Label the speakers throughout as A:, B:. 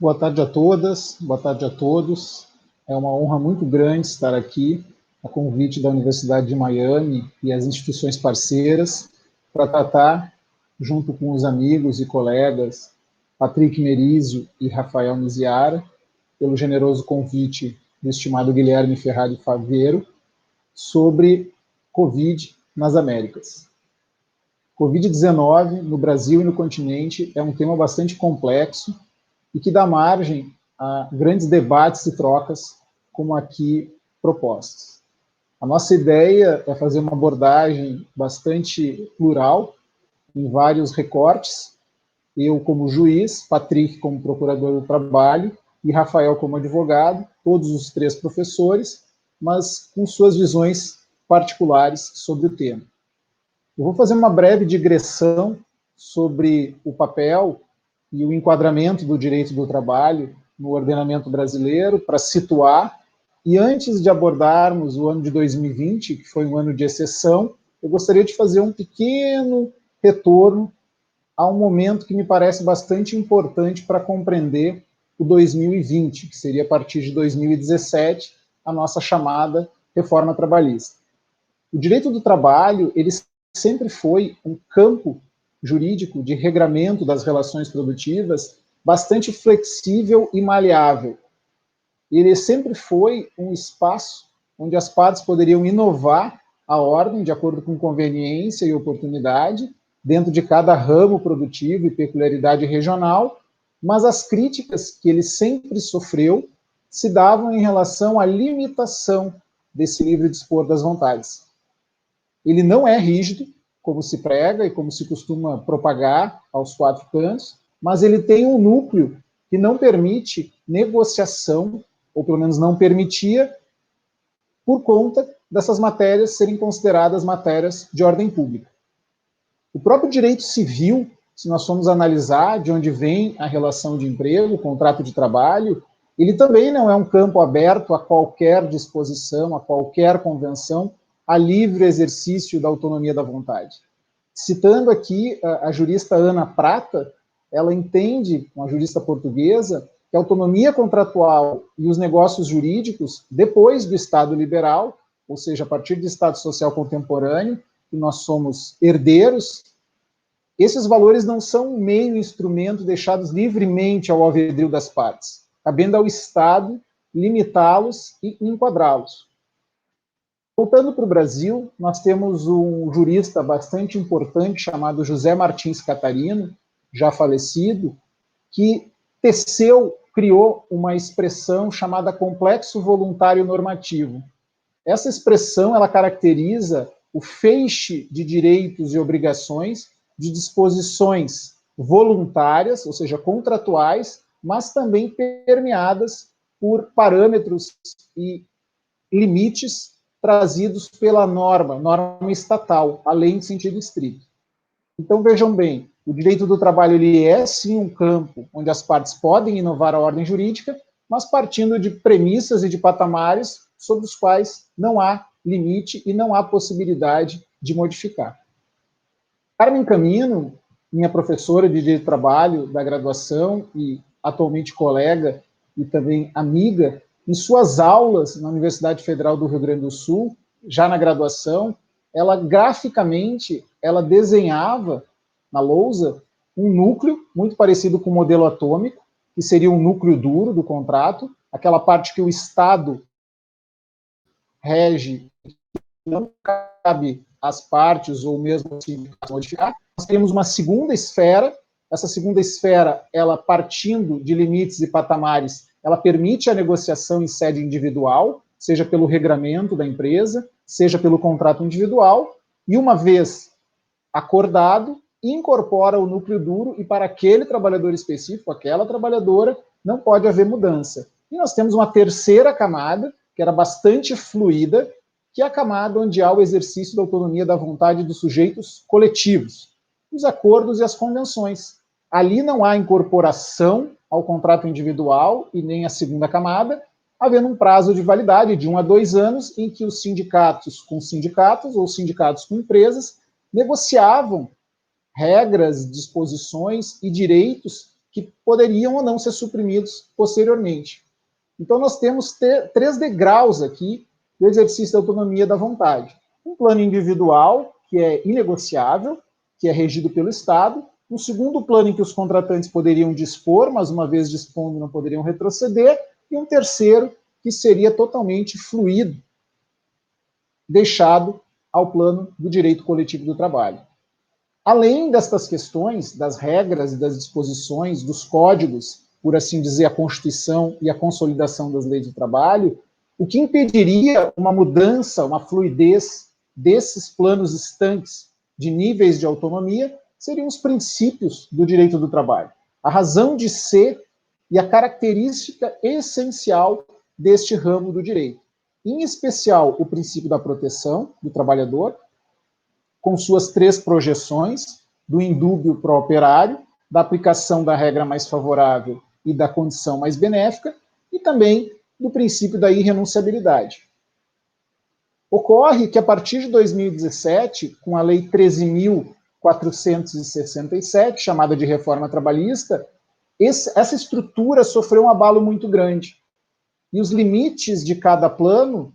A: Boa tarde a todas, boa tarde a todos. É uma honra muito grande estar aqui, a convite da Universidade de Miami e as instituições parceiras, para tratar, junto com os amigos e colegas Patrick Merizio e Rafael Miziara, pelo generoso convite do estimado Guilherme Ferrari Faveiro, sobre Covid nas Américas. Covid-19 no Brasil e no continente é um tema bastante complexo e que dá margem a grandes debates e trocas como aqui propostas. A nossa ideia é fazer uma abordagem bastante plural, em vários recortes, eu como juiz, Patrick como procurador do trabalho e Rafael como advogado, todos os três professores, mas com suas visões particulares sobre o tema. Eu vou fazer uma breve digressão sobre o papel e o enquadramento do direito do trabalho no ordenamento brasileiro, para situar, e antes de abordarmos o ano de 2020, que foi um ano de exceção, eu gostaria de fazer um pequeno retorno a um momento que me parece bastante importante para compreender o 2020, que seria a partir de 2017, a nossa chamada reforma trabalhista. O direito do trabalho, ele sempre foi um campo jurídico de regramento das relações produtivas bastante flexível e maleável. Ele sempre foi um espaço onde as partes poderiam inovar a ordem de acordo com conveniência e oportunidade, dentro de cada ramo produtivo e peculiaridade regional, mas as críticas que ele sempre sofreu se davam em relação à limitação desse livre dispor das vontades. Ele não é rígido, como se prega e como se costuma propagar aos quatro cantos, mas ele tem um núcleo que não permite negociação, ou pelo menos não permitia, por conta dessas matérias serem consideradas matérias de ordem pública. O próprio direito civil, se nós formos analisar de onde vem a relação de emprego, o contrato de trabalho, ele também não é um campo aberto a qualquer disposição, a qualquer convenção, a livre exercício da autonomia da vontade. Citando aqui a jurista Ana Prata, ela entende, uma jurista portuguesa, que a autonomia contratual e os negócios jurídicos, depois do Estado liberal, ou seja, a partir do Estado social contemporâneo, que nós somos herdeiros, esses valores não são um meio instrumento deixados livremente ao albedrio das partes, cabendo ao Estado limitá-los e enquadrá-los. Voltando para o Brasil, nós temos um jurista bastante importante chamado José Martins Catarino, já falecido, que criou uma expressão chamada complexo voluntário normativo. Essa expressão, ela caracteriza o feixe de direitos e obrigações de disposições voluntárias, ou seja, contratuais, mas também permeadas por parâmetros e limites trazidos pela norma estatal, a lei em sentido estrito. Então, vejam bem, o direito do trabalho ele é, sim, um campo onde as partes podem inovar a ordem jurídica, mas partindo de premissas e de patamares sobre os quais não há limite e não há possibilidade de modificar. Carmen Camino, minha professora de Direito do Trabalho da graduação e atualmente colega e também amiga, em suas aulas na Universidade Federal do Rio Grande do Sul, já na graduação, ela graficamente, ela desenhava na lousa um núcleo muito parecido com o modelo atômico, que seria um núcleo duro do contrato, aquela parte que o Estado rege, não cabe às partes ou mesmo assim modificar. Nós temos uma segunda esfera, essa segunda esfera, ela partindo de limites e patamares, ela permite a negociação em sede individual, seja pelo regramento da empresa, seja pelo contrato individual, e uma vez acordado, incorpora o núcleo duro e para aquele trabalhador específico, aquela trabalhadora, não pode haver mudança. E nós temos uma terceira camada, que era bastante fluida, que é a camada onde há o exercício da autonomia da vontade dos sujeitos coletivos, os acordos e as convenções. Ali não há incorporação ao contrato individual e nem a segunda camada, havendo um prazo de validade de 1 a 2 anos, em que os sindicatos com sindicatos ou sindicatos com empresas negociavam regras, disposições e direitos que poderiam ou não ser suprimidos posteriormente. Então, nós temos 3 degraus aqui do exercício da autonomia da vontade. Um plano individual, que é inegociável, que é regido pelo Estado. Um segundo plano em que os contratantes poderiam dispor, mas uma vez dispondo não poderiam retroceder. E um terceiro, que seria totalmente fluido, deixado ao plano do direito coletivo do trabalho. Além destas questões, das regras e das disposições, dos códigos, por assim dizer, a Constituição e a consolidação das leis do trabalho, o que impediria uma mudança, uma fluidez desses planos estanques de níveis de autonomia seriam os princípios do direito do trabalho, a razão de ser e a característica essencial deste ramo do direito. Em especial, o princípio da proteção do trabalhador, com suas 3 projeções, do indúbio pro operário, da aplicação da regra mais favorável e da condição mais benéfica, e também do princípio da irrenunciabilidade. Ocorre que, a partir de 2017, com a Lei 13.467, chamada de Reforma Trabalhista, essa estrutura sofreu um abalo muito grande. E os limites de cada plano,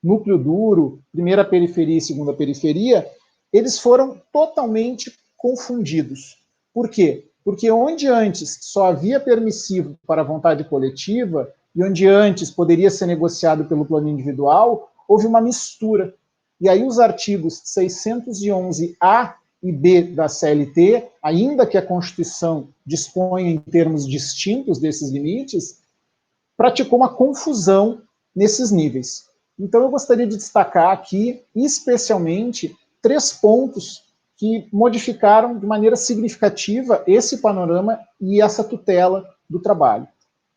A: núcleo duro, primeira periferia e segunda periferia, eles foram totalmente confundidos. Por quê? Porque onde antes só havia permissivo para a vontade coletiva, e onde antes poderia ser negociado pelo plano individual, houve uma mistura. E aí os artigos 611-A e B da CLT, ainda que a Constituição disponha em termos distintos desses limites, praticou uma confusão nesses níveis. Então eu gostaria de destacar aqui, especialmente, 3 pontos que modificaram de maneira significativa esse panorama e essa tutela do trabalho.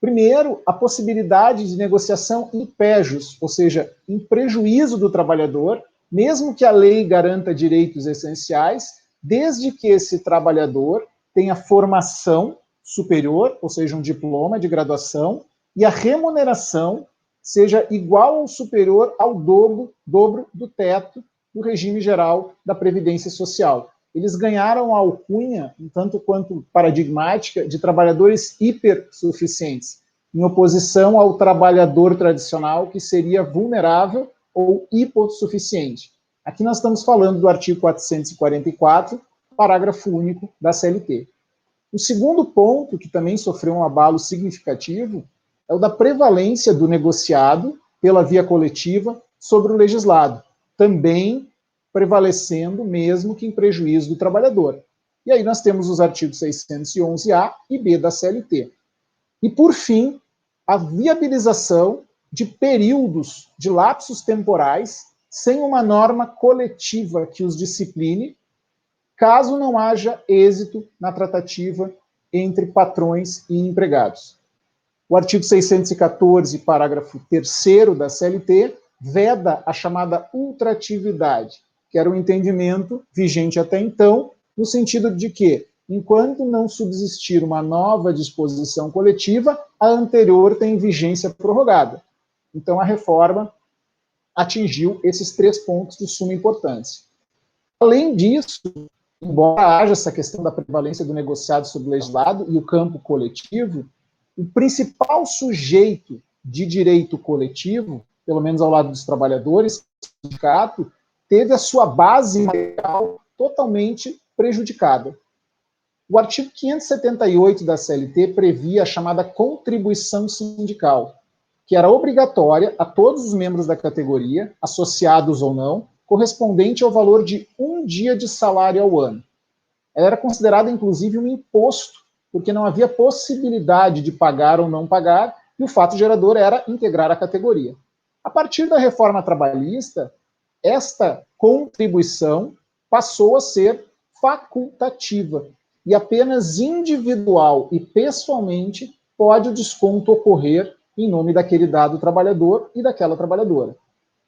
A: Primeiro, a possibilidade de negociação in pejus, ou seja, em prejuízo do trabalhador, mesmo que a lei garanta direitos essenciais, desde que esse trabalhador tenha formação superior, ou seja, um diploma de graduação, e a remuneração seja igual ou superior ao dobro do teto do regime geral da Previdência Social. Eles ganharam a alcunha, um tanto quanto paradigmática, de trabalhadores hipersuficientes, em oposição ao trabalhador tradicional, que seria vulnerável ou hipossuficiente. Aqui nós estamos falando do artigo 444, parágrafo único da CLT. O segundo ponto, que também sofreu um abalo significativo, é o da prevalência do negociado pela via coletiva sobre o legislado, também prevalecendo mesmo que em prejuízo do trabalhador. E aí nós temos os artigos 611-A e B da CLT. E, por fim, a viabilização de períodos, de lapsos temporais, sem uma norma coletiva que os discipline, caso não haja êxito na tratativa entre patrões e empregados. O artigo 614, parágrafo 3º da CLT, veda a chamada ultratividade, que era um entendimento vigente até então, no sentido de que, enquanto não subsistir uma nova disposição coletiva, a anterior tem vigência prorrogada. Então, a reforma atingiu esses 3 pontos de suma importância. Além disso, embora haja essa questão da prevalência do negociado sobre o legislado e o campo coletivo, o principal sujeito de direito coletivo, pelo menos ao lado dos trabalhadores, o sindicato, teve a sua base material totalmente prejudicada. O artigo 578 da CLT previa a chamada contribuição sindical, que era obrigatória a todos os membros da categoria, associados ou não, correspondente ao valor de 1 dia de salário ao ano. Ela era considerada, inclusive, um imposto, porque não havia possibilidade de pagar ou não pagar, e o fato gerador era integrar a categoria. A partir da reforma trabalhista, esta contribuição passou a ser facultativa, e apenas individual e pessoalmente pode o desconto ocorrer em nome daquele dado trabalhador e daquela trabalhadora.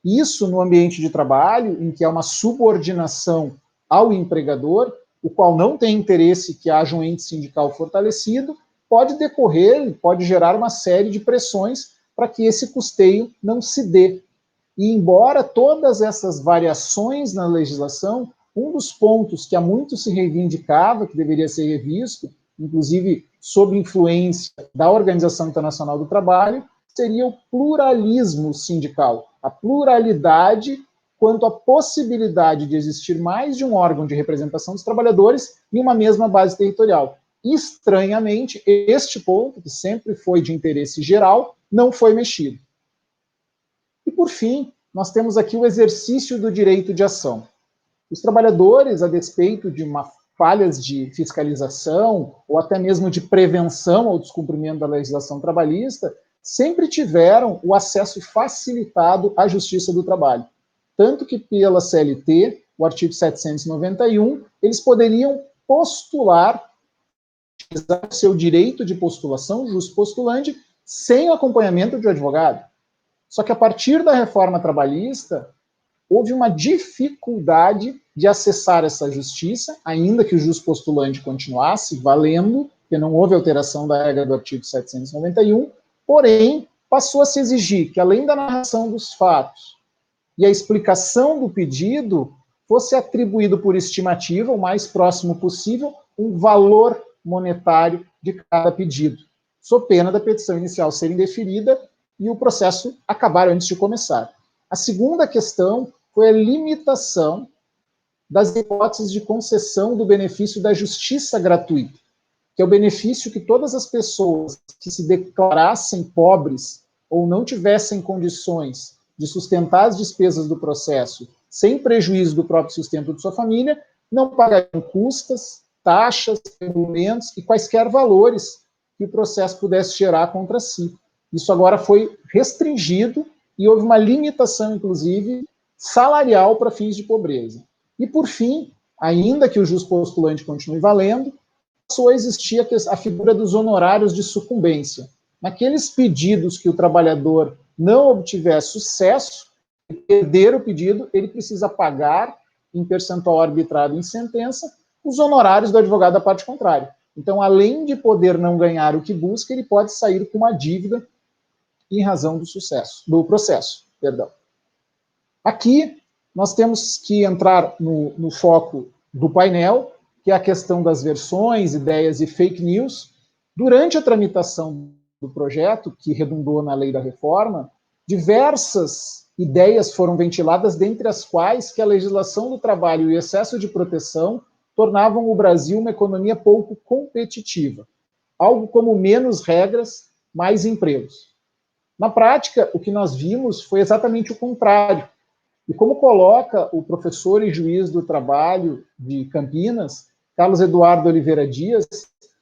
A: Isso no ambiente de trabalho, em que há uma subordinação ao empregador, o qual não tem interesse que haja um ente sindical fortalecido, pode decorrer, pode gerar uma série de pressões para que esse custeio não se dê. E embora todas essas variações na legislação, um dos pontos que há muito se reivindicava, que deveria ser revisto, inclusive sob influência da Organização Internacional do Trabalho, seria o pluralismo sindical, a pluralidade quanto à possibilidade de existir mais de um órgão de representação dos trabalhadores em uma mesma base territorial. Estranhamente, este ponto, que sempre foi de interesse geral, não foi mexido. E, por fim, nós temos aqui o exercício do direito de ação. Os trabalhadores, a despeito de falhas de fiscalização ou até mesmo de prevenção ao descumprimento da legislação trabalhista, sempre tiveram o acesso facilitado à justiça do trabalho. Tanto que pela CLT, o artigo 791, eles poderiam postular, utilizar o seu direito de postulação, jus postulante, sem o acompanhamento de um advogado. Só que a partir da reforma trabalhista, houve uma dificuldade de acessar essa justiça, ainda que o jus postulante continuasse valendo, porque não houve alteração da regra do artigo 791, porém, passou a se exigir que, além da narração dos fatos e a explicação do pedido, fosse atribuído por estimativa, o mais próximo possível, um valor monetário de cada pedido, sob pena da petição inicial ser indeferida e o processo acabar antes de começar. A segunda questão foi a limitação das hipóteses de concessão do benefício da justiça gratuita, que é o benefício que todas as pessoas que se declarassem pobres ou não tivessem condições de sustentar as despesas do processo sem prejuízo do próprio sustento de sua família, não pagariam custas, taxas, emolumentos e quaisquer valores que o processo pudesse gerar contra si. Isso agora foi restringido e houve uma limitação, inclusive, salarial para fins de pobreza. E, por fim, ainda que o jus postulante continue valendo, passou a existir a figura dos honorários de sucumbência. Naqueles pedidos que o trabalhador não obtiver sucesso, perder o pedido, ele precisa pagar, em percentual arbitrado em sentença, os honorários do advogado da parte contrária. Então, além de poder não ganhar o que busca, ele pode sair com uma dívida em razão do processo. Aqui, nós temos que entrar no foco do painel, que é a questão das versões, ideias e fake news. Durante a tramitação do projeto, que redundou na lei da reforma, diversas ideias foram ventiladas, dentre as quais que a legislação do trabalho e o excesso de proteção tornavam o Brasil uma economia pouco competitiva. Algo como menos regras, mais empregos. Na prática, o que nós vimos foi exatamente o contrário. E como coloca o professor e juiz do trabalho de Campinas, Carlos Eduardo Oliveira Dias,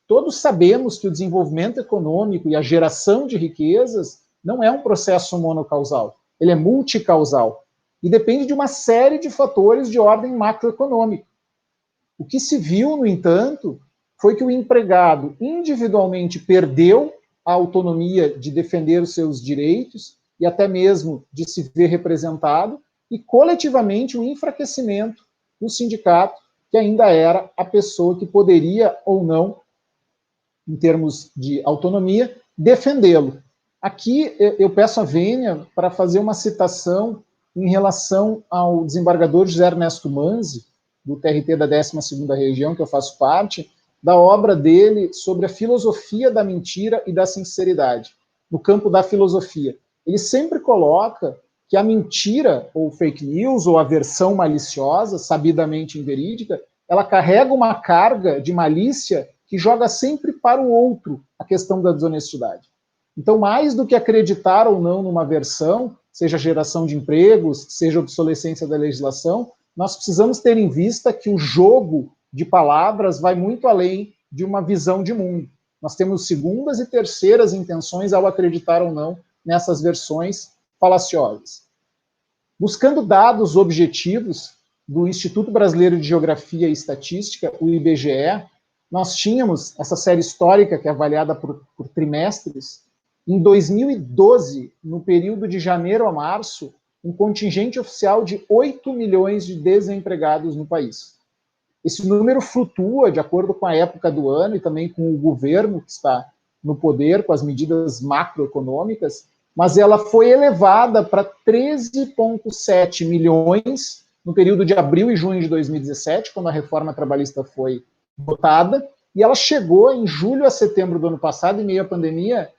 A: todos sabemos que o desenvolvimento econômico e a geração de riquezas não é um processo monocausal, ele é multicausal e depende de uma série de fatores de ordem macroeconômica. O que se viu, no entanto, foi que o empregado individualmente perdeu a autonomia de defender os seus direitos e até mesmo de se ver representado, e coletivamente o enfraquecimento do sindicato, que ainda era a pessoa que poderia ou não, em termos de autonomia, defendê-lo. Aqui eu peço a vênia para fazer uma citação em relação ao desembargador José Ernesto Manzi, do TRT da 12ª Região, que eu faço parte, da obra dele sobre a filosofia da mentira e da sinceridade, no campo da filosofia. Ele sempre coloca que a mentira, ou fake news, ou a versão maliciosa, sabidamente inverídica, ela carrega uma carga de malícia que joga sempre para o outro a questão da desonestidade. Então, mais do que acreditar ou não numa versão, seja geração de empregos, seja obsolescência da legislação, nós precisamos ter em vista que o jogo de palavras vai muito além de uma visão de mundo. Nós temos segundas e terceiras intenções ao acreditar ou não nessas versões falaciosas. Buscando dados objetivos do Instituto Brasileiro de Geografia e Estatística, o IBGE, nós tínhamos essa série histórica que é avaliada por trimestres. Em 2012, no período de janeiro a março, um contingente oficial de 8 milhões de desempregados no país. Esse número flutua de acordo com a época do ano e também com o governo que está no poder, com as medidas macroeconômicas, mas ela foi elevada para 13,7 milhões no período de abril e junho de 2017, quando a reforma trabalhista foi votada, e ela chegou em julho a setembro do ano passado, em meio à pandemia,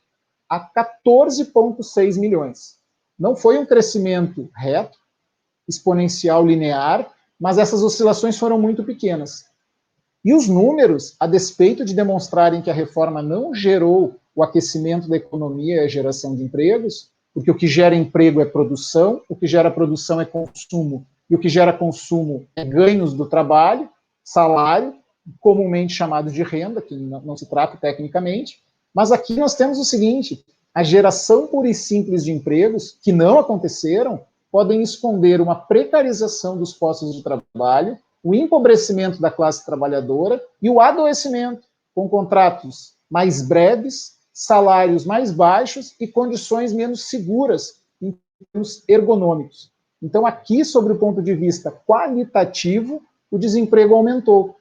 A: a 14,6 milhões. Não foi um crescimento reto, exponencial, linear, mas essas oscilações foram muito pequenas. E os números, a despeito de demonstrarem que a reforma não gerou o aquecimento da economia e a geração de empregos, porque o que gera emprego é produção, o que gera produção é consumo, e o que gera consumo é ganhos do trabalho, salário, comumente chamado de renda, que não se trata tecnicamente, mas aqui nós temos o seguinte, a geração pura e simples de empregos, que não aconteceram, podem esconder uma precarização dos postos de trabalho, o empobrecimento da classe trabalhadora e o adoecimento, com contratos mais breves, salários mais baixos e condições menos seguras em termos ergonômicos. Então, aqui, sobre o ponto de vista qualitativo, o desemprego aumentou.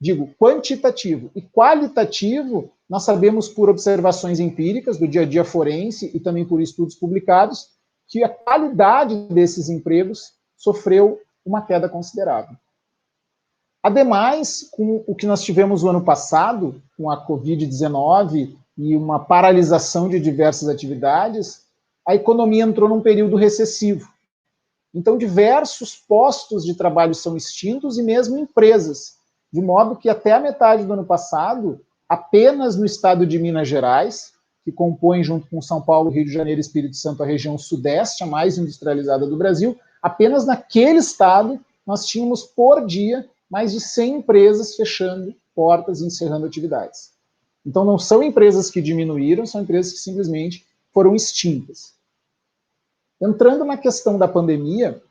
A: Digo, quantitativo. E qualitativo, nós sabemos por observações empíricas do dia a dia forense e também por estudos publicados, que a qualidade desses empregos sofreu uma queda considerável. Ademais, com o que nós tivemos no ano passado, com a Covid-19 e uma paralisação de diversas atividades, a economia entrou num período recessivo. Então, diversos postos de trabalho são extintos e mesmo empresas, de modo que até a metade do ano passado, apenas no estado de Minas Gerais, que compõe, junto com São Paulo, Rio de Janeiro e Espírito Santo, a região sudeste, a mais industrializada do Brasil, apenas naquele estado nós tínhamos por dia mais de 100 empresas fechando portas e encerrando atividades. Então não são empresas que diminuíram, são empresas que simplesmente foram extintas. Entrando na questão da pandemia,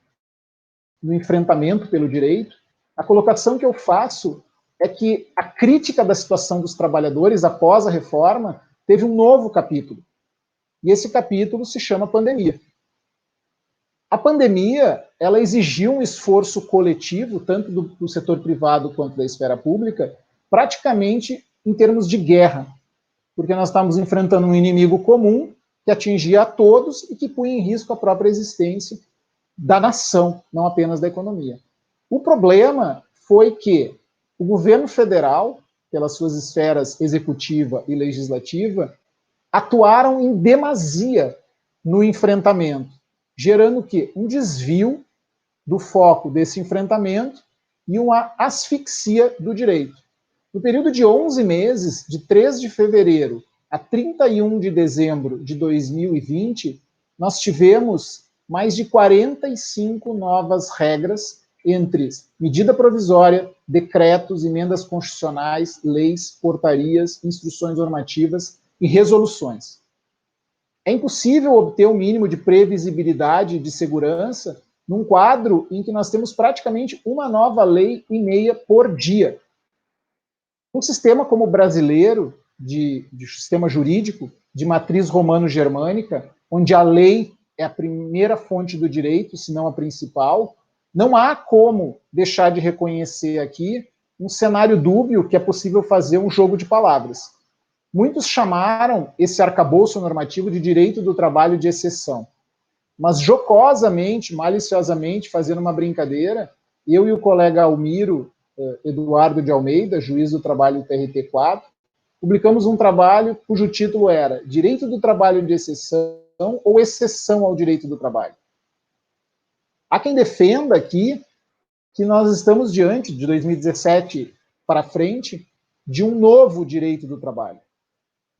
A: no enfrentamento pelo direito, a colocação que eu faço é que a crítica da situação dos trabalhadores após a reforma teve um novo capítulo. E esse capítulo se chama pandemia. A pandemia, ela exigiu um esforço coletivo, tanto do setor privado quanto da esfera pública, praticamente em termos de guerra, porque nós estávamos enfrentando um inimigo comum que atingia a todos e que punha em risco a própria existência da nação, não apenas da economia. O problema foi que o governo federal, pelas suas esferas executiva e legislativa, atuaram em demasia no enfrentamento, gerando o quê? Um desvio do foco desse enfrentamento e uma asfixia do direito. No período de 11 meses, de 3 de fevereiro a 31 de dezembro de 2020, nós tivemos mais de 45 novas regras entre medida provisória, decretos, emendas constitucionais, leis, portarias, instruções normativas e resoluções. É impossível obter um mínimo de previsibilidade e de segurança num quadro em que nós temos praticamente uma nova lei e meia por dia. Um sistema como o brasileiro, de sistema jurídico, de matriz romano-germânica, onde a lei é a primeira fonte do direito, se não a principal, não há como deixar de reconhecer aqui um cenário dúbio que é possível fazer um jogo de palavras. Muitos chamaram esse arcabouço normativo de direito do trabalho de exceção. Mas jocosamente, maliciosamente, fazendo uma brincadeira, eu e o colega Almiro Eduardo de Almeida, juiz do trabalho TRT4, publicamos um trabalho cujo título era Direito do Trabalho de Exceção ou Exceção ao Direito do Trabalho. Há quem defenda aqui que nós estamos diante, de 2017 para frente, de um novo direito do trabalho.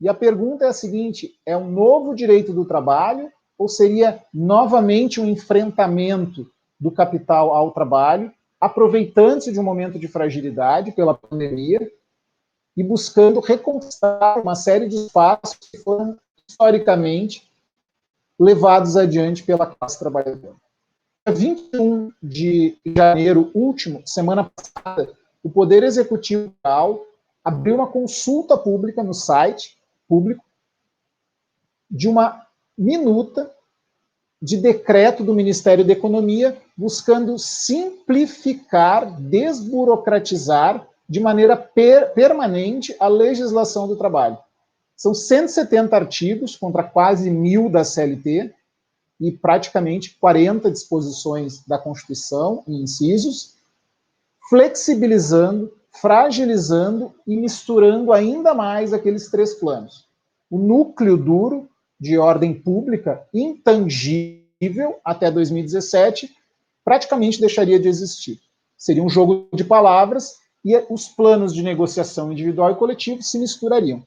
A: E a pergunta é a seguinte, é um novo direito do trabalho ou seria novamente um enfrentamento do capital ao trabalho, aproveitando-se de um momento de fragilidade pela pandemia e buscando reconquistar uma série de espaços que foram historicamente levados adiante pela classe trabalhadora. Dia 21 de janeiro último, semana passada, o Poder Executivo Federal abriu uma consulta pública no site público de uma minuta de decreto do Ministério da Economia buscando simplificar, desburocratizar de maneira permanente a legislação do trabalho. São 170 artigos contra quase 1.000 da CLT e praticamente 40 disposições da Constituição e incisos, flexibilizando, fragilizando e misturando ainda mais aqueles três planos. O núcleo duro, de ordem pública, intangível, até 2017, praticamente deixaria de existir. Seria um jogo de palavras e os planos de negociação individual e coletivo se misturariam.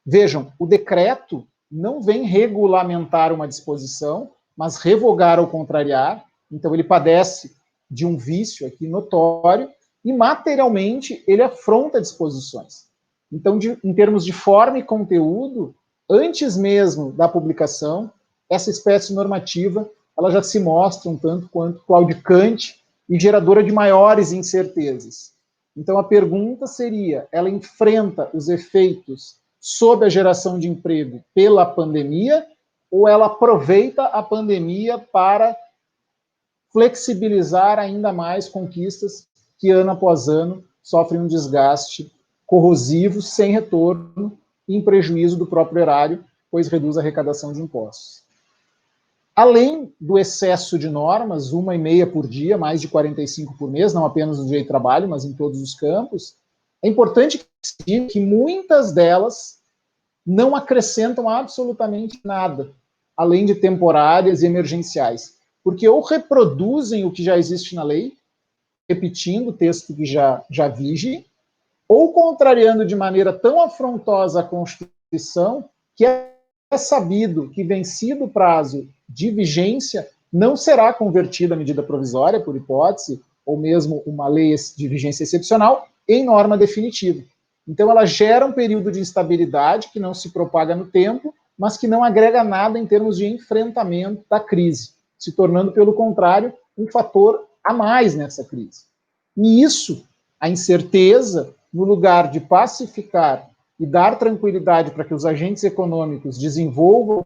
A: Vejam, o decreto não vem regulamentar uma disposição, mas revogar ou contrariar, então ele padece de um vício aqui notório, e materialmente ele afronta disposições. Então, em termos de forma e conteúdo, antes mesmo da publicação, essa espécie normativa ela já se mostra um tanto quanto claudicante e geradora de maiores incertezas. Então, a pergunta seria, ela enfrenta os efeitos sob a geração de emprego pela pandemia, ou ela aproveita a pandemia para flexibilizar ainda mais conquistas que, ano após ano, sofrem um desgaste corrosivo, sem retorno, em prejuízo do próprio erário, pois reduz a arrecadação de impostos. Além do excesso de normas, 1,5 por dia, mais de 45 por mês, não apenas no direito do trabalho, mas em todos os campos, é importante que muitas delas não acrescentam absolutamente nada, além de temporárias e emergenciais, porque ou reproduzem o que já existe na lei, repetindo o texto que já vige, ou contrariando de maneira tão afrontosa a Constituição que é sabido que, vencido o prazo de vigência, não será convertida a medida provisória, por hipótese, ou mesmo uma lei de vigência excepcional, em norma definitiva. Então, ela gera um período de instabilidade que não se propaga no tempo, mas que não agrega nada em termos de enfrentamento da crise, se tornando, pelo contrário, um fator a mais nessa crise. E isso, a incerteza, no lugar de pacificar e dar tranquilidade para que os agentes econômicos desenvolvam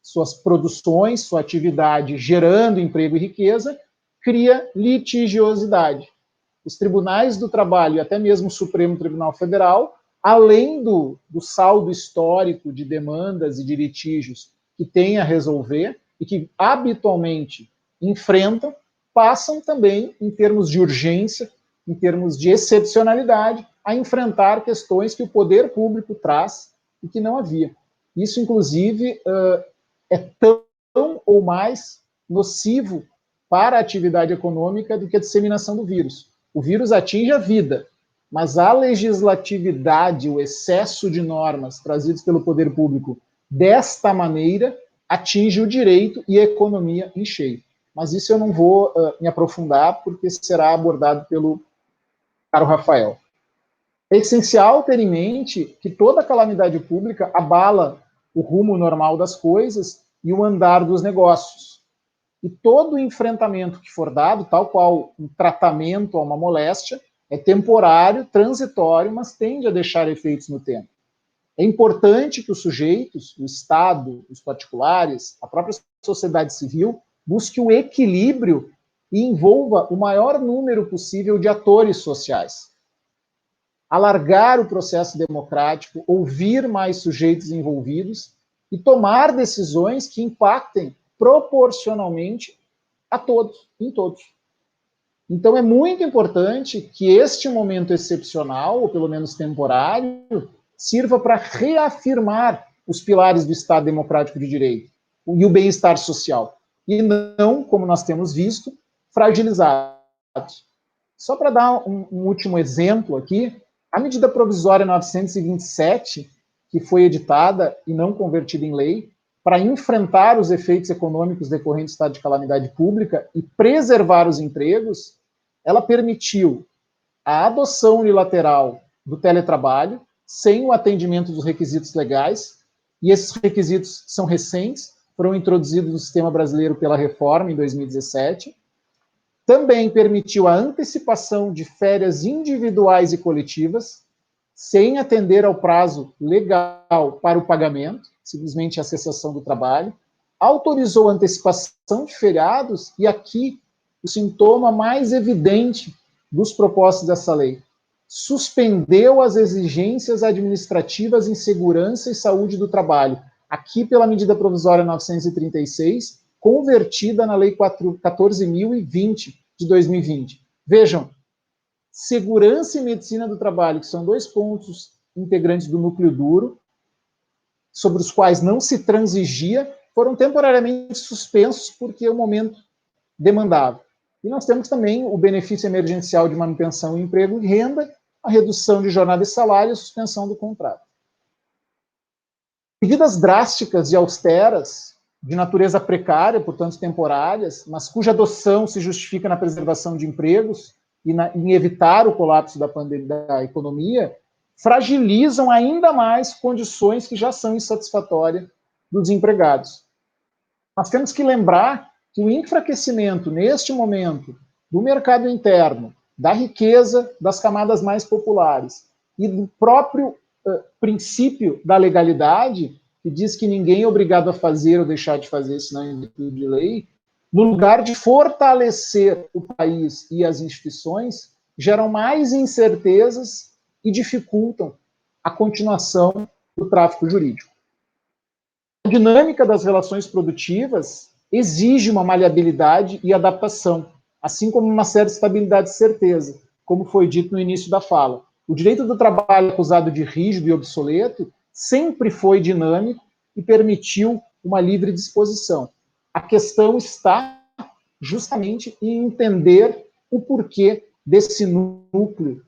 A: suas produções, sua atividade, gerando emprego e riqueza, cria litigiosidade. Os tribunais do trabalho e até mesmo o Supremo Tribunal Federal, além do saldo histórico de demandas e de litígios que tem a resolver e que habitualmente enfrentam, passam também, em termos de urgência, em termos de excepcionalidade, a enfrentar questões que o poder público traz e que não havia. Isso, inclusive, é tão ou mais nocivo para a atividade econômica do que a disseminação do vírus. O vírus atinge a vida, mas a legislatividade, o excesso de normas trazidos pelo poder público desta maneira, atinge o direito e a economia em cheio. Mas isso eu não vou me aprofundar, porque será abordado pelo caro Rafael. É essencial ter em mente que toda calamidade pública abala o rumo normal das coisas e o andar dos negócios. E todo enfrentamento que for dado, tal qual um tratamento a uma moléstia, é temporário, transitório, mas tende a deixar efeitos no tempo. É importante que os sujeitos, o Estado, os particulares, a própria sociedade civil, busque o equilíbrio e envolva o maior número possível de atores sociais. Alargar o processo democrático, ouvir mais sujeitos envolvidos e tomar decisões que impactem proporcionalmente a todos, em todos. Então é muito importante que este momento excepcional, ou pelo menos temporário, sirva para reafirmar os pilares do Estado democrático de direito e o bem-estar social, e não, como nós temos visto, fragilizados. Só para dar um último exemplo aqui, a medida provisória 927, que foi editada e não convertida em lei, para enfrentar os efeitos econômicos decorrentes do estado de calamidade pública e preservar os empregos, ela permitiu a adoção unilateral do teletrabalho, sem o atendimento dos requisitos legais, e esses requisitos são recentes, foram introduzidos no sistema brasileiro pela reforma em 2017, também permitiu a antecipação de férias individuais e coletivas, sem atender ao prazo legal para o pagamento, simplesmente a cessação do trabalho, autorizou a antecipação de feriados, e aqui o sintoma mais evidente dos propostos dessa lei: suspendeu as exigências administrativas em segurança e saúde do trabalho, aqui pela medida provisória 936, convertida na Lei 14.020 de 2020. Vejam, segurança e medicina do trabalho, que são 2 pontos integrantes do núcleo duro, sobre os quais não se transigia, foram temporariamente suspensos porque o momento demandava. E nós temos também o benefício emergencial de manutenção, emprego e renda, a redução de jornada e salário e a suspensão do contrato. Medidas drásticas e austeras, de natureza precária, portanto temporárias, mas cuja adoção se justifica na preservação de empregos e em evitar o colapso da economia, fragilizam ainda mais condições que já são insatisfatórias dos empregados. Nós temos que lembrar que o enfraquecimento, neste momento, do mercado interno, da riqueza das camadas mais populares e do próprio princípio da legalidade, que diz que ninguém é obrigado a fazer ou deixar de fazer, senão em virtude de lei, no lugar de fortalecer o país e as instituições, geram mais incertezas e dificultam a continuação do tráfico jurídico. A dinâmica das relações produtivas exige uma maleabilidade e adaptação, assim como uma certa estabilidade e certeza, como foi dito no início da fala. O direito do trabalho acusado de rígido e obsoleto sempre foi dinâmico e permitiu uma livre disposição. A questão está justamente em entender o porquê desse núcleo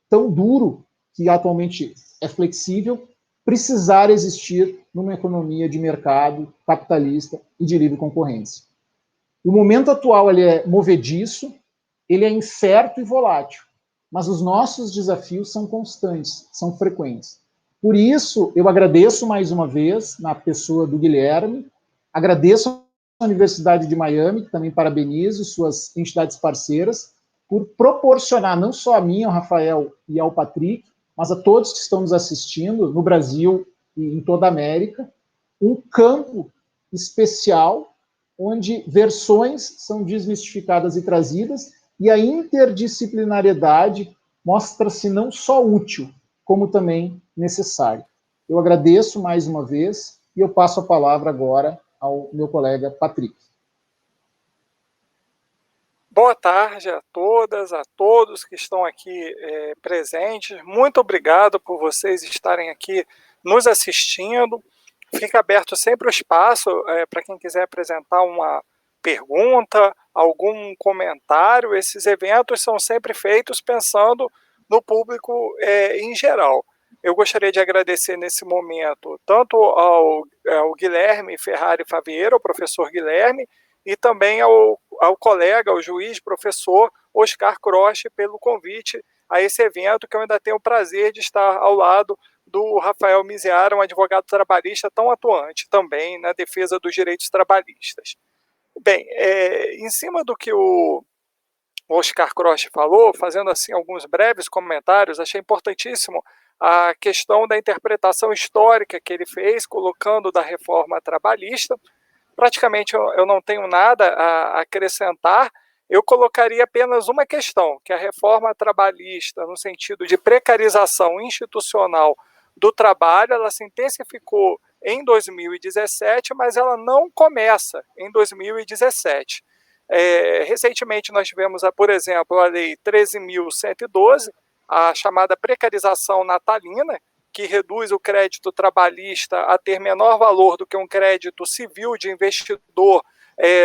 A: tão duro, que atualmente é flexível, precisar existir numa economia de mercado capitalista e de livre concorrência. O momento atual ele é movediço, ele é incerto e volátil, mas os nossos desafios são constantes, são frequentes. Por isso, eu agradeço mais uma vez, na pessoa do Guilherme, agradeço à Universidade de Miami, que também parabenizo suas entidades parceiras, por proporcionar, não só a mim, ao Rafael e ao Patrick, mas a todos que estão nos assistindo, no Brasil e em toda a América, um campo especial, onde versões são desmistificadas e trazidas, e a interdisciplinariedade mostra-se não só útil, como também necessária. Eu agradeço mais uma vez, e eu passo a palavra agora ao meu colega Patrick.
B: Boa tarde a todas, a todos que estão aqui presentes. Muito obrigado por vocês estarem aqui nos assistindo. Fica aberto sempre o espaço para quem quiser apresentar uma pergunta, algum comentário. Esses eventos são sempre feitos pensando no público em geral. Eu gostaria de agradecer nesse momento tanto ao Guilherme Ferrari Faviero, ao professor Guilherme, e também ao colega, ao juiz, professor Oscar Croce, pelo convite a esse evento, que eu ainda tenho o prazer de estar ao lado do Rafael Miziara, um advogado trabalhista tão atuante também na defesa dos direitos trabalhistas. Bem, em cima do que o Oscar Croce falou, fazendo assim alguns breves comentários, achei importantíssimo a questão da interpretação histórica que ele fez, colocando da reforma trabalhista. Praticamente eu não tenho nada a acrescentar. Eu colocaria apenas uma questão, que a reforma trabalhista, no sentido de precarização institucional do trabalho, ela se intensificou em 2017, mas ela não começa em 2017. Recentemente nós tivemos, por exemplo, a Lei 13.112, a chamada precarização natalina, que reduz o crédito trabalhista a ter menor valor do que um crédito civil de investidor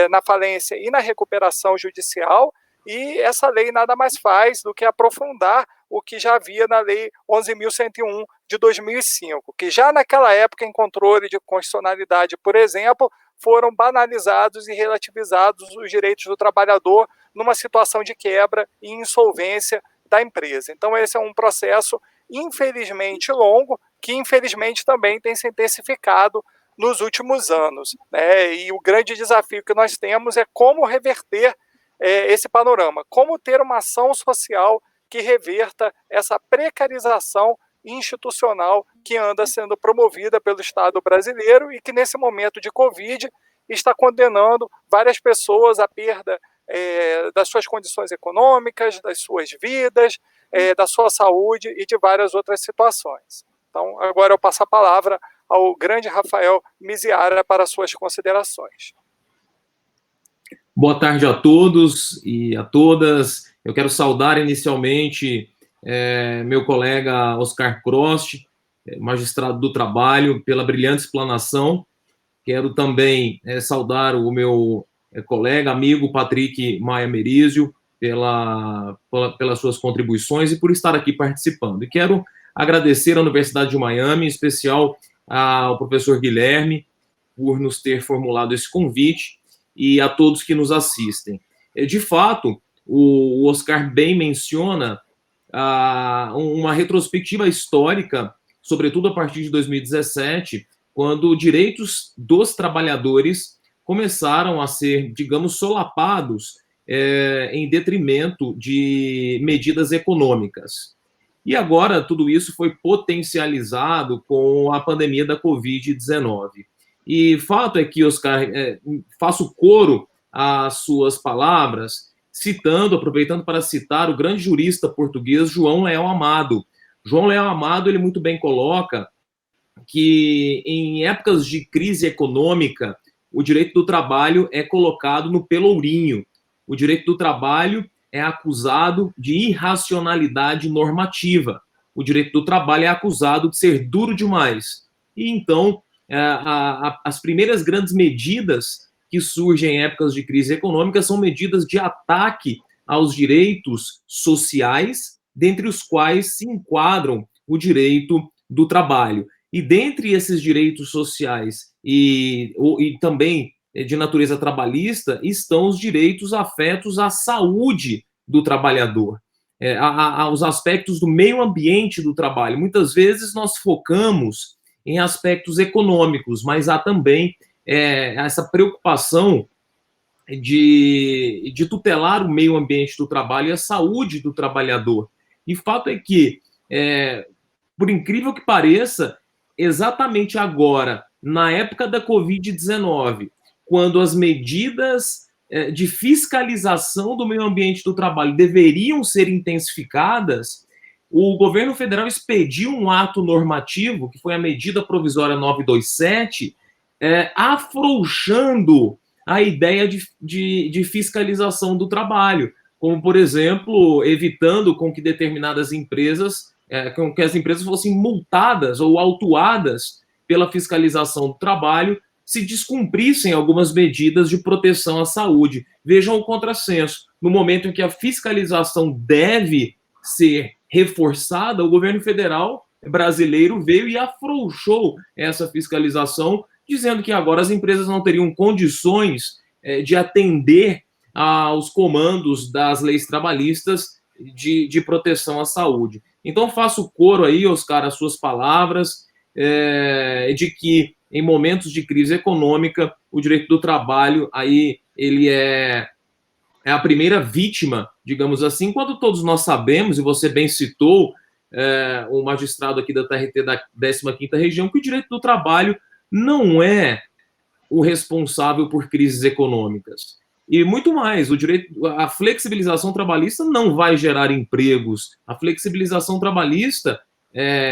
B: na falência e na recuperação judicial, e essa lei nada mais faz do que aprofundar o que já havia na Lei 11.101 de 2005, que já naquela época, em controle de constitucionalidade, por exemplo, foram banalizados e relativizados os direitos do trabalhador numa situação de quebra e insolvência da empresa. Então esse é um processo infelizmente longo, que infelizmente também tem se intensificado nos últimos anos, né? E o grande desafio que nós temos é como reverter esse panorama, como ter uma ação social que reverta essa precarização institucional que anda sendo promovida pelo Estado brasileiro e que nesse momento de Covid está condenando várias pessoas à perda das suas condições econômicas, das suas vidas, da sua saúde e de várias outras situações. Então, agora eu passo a palavra ao grande Rafael Miziara para suas considerações.
C: Boa tarde a todos e a todas. Eu quero saudar inicialmente meu colega Oscar Crost, magistrado do trabalho, pela brilhante explanação. Quero também saudar o meu colega, amigo Patrick Maia Merizio, pelas suas contribuições e por estar aqui participando. E quero agradecer à Universidade de Miami, em especial ao professor Guilherme, por nos ter formulado esse convite, e a todos que nos assistem. De fato, o Oscar bem menciona uma retrospectiva histórica, sobretudo a partir de 2017, quando direitos dos trabalhadores começaram a ser, digamos, solapados em detrimento de medidas econômicas. E agora tudo isso foi potencializado com a pandemia da Covid-19. E fato é que, Oscar, faço coro às suas palavras, aproveitando para citar o grande jurista português João Leal Amado. João Leal Amado, ele muito bem coloca que em épocas de crise econômica, o direito do trabalho é colocado no pelourinho. O direito do trabalho é acusado de irracionalidade normativa. O direito do trabalho é acusado de ser duro demais. E então, as primeiras grandes medidas que surgem em épocas de crise econômica são medidas de ataque aos direitos sociais, dentre os quais se enquadram o direito do trabalho. E dentre esses direitos sociais e também de natureza trabalhista estão os direitos afetos à saúde do trabalhador, aos aspectos do meio ambiente do trabalho. Muitas vezes nós focamos em aspectos econômicos, mas há também essa preocupação de tutelar o meio ambiente do trabalho e a saúde do trabalhador. E fato é que, por incrível que pareça, exatamente agora, na época da Covid-19, quando as medidas de fiscalização do meio ambiente do trabalho deveriam ser intensificadas, o governo federal expediu um ato normativo, que foi a medida provisória 927, afrouxando a ideia de fiscalização do trabalho, como, por exemplo, evitando com que determinadas empresas, com que as empresas fossem multadas ou autuadas pela fiscalização do trabalho se descumprissem algumas medidas de proteção à saúde. Vejam o contrassenso. No momento em que a fiscalização deve ser reforçada, o governo federal brasileiro veio e afrouxou essa fiscalização, dizendo que agora as empresas não teriam condições de atender aos comandos das leis trabalhistas de proteção à saúde. Então, faço coro aí, Oscar, às suas palavras, de que em momentos de crise econômica, o direito do trabalho aí ele é a primeira vítima, digamos assim, quando todos nós sabemos, e você bem citou, o magistrado aqui da TRT da 15ª Região, que o direito do trabalho não é o responsável por crises econômicas. E muito mais, a flexibilização trabalhista não vai gerar empregos. A flexibilização trabalhista,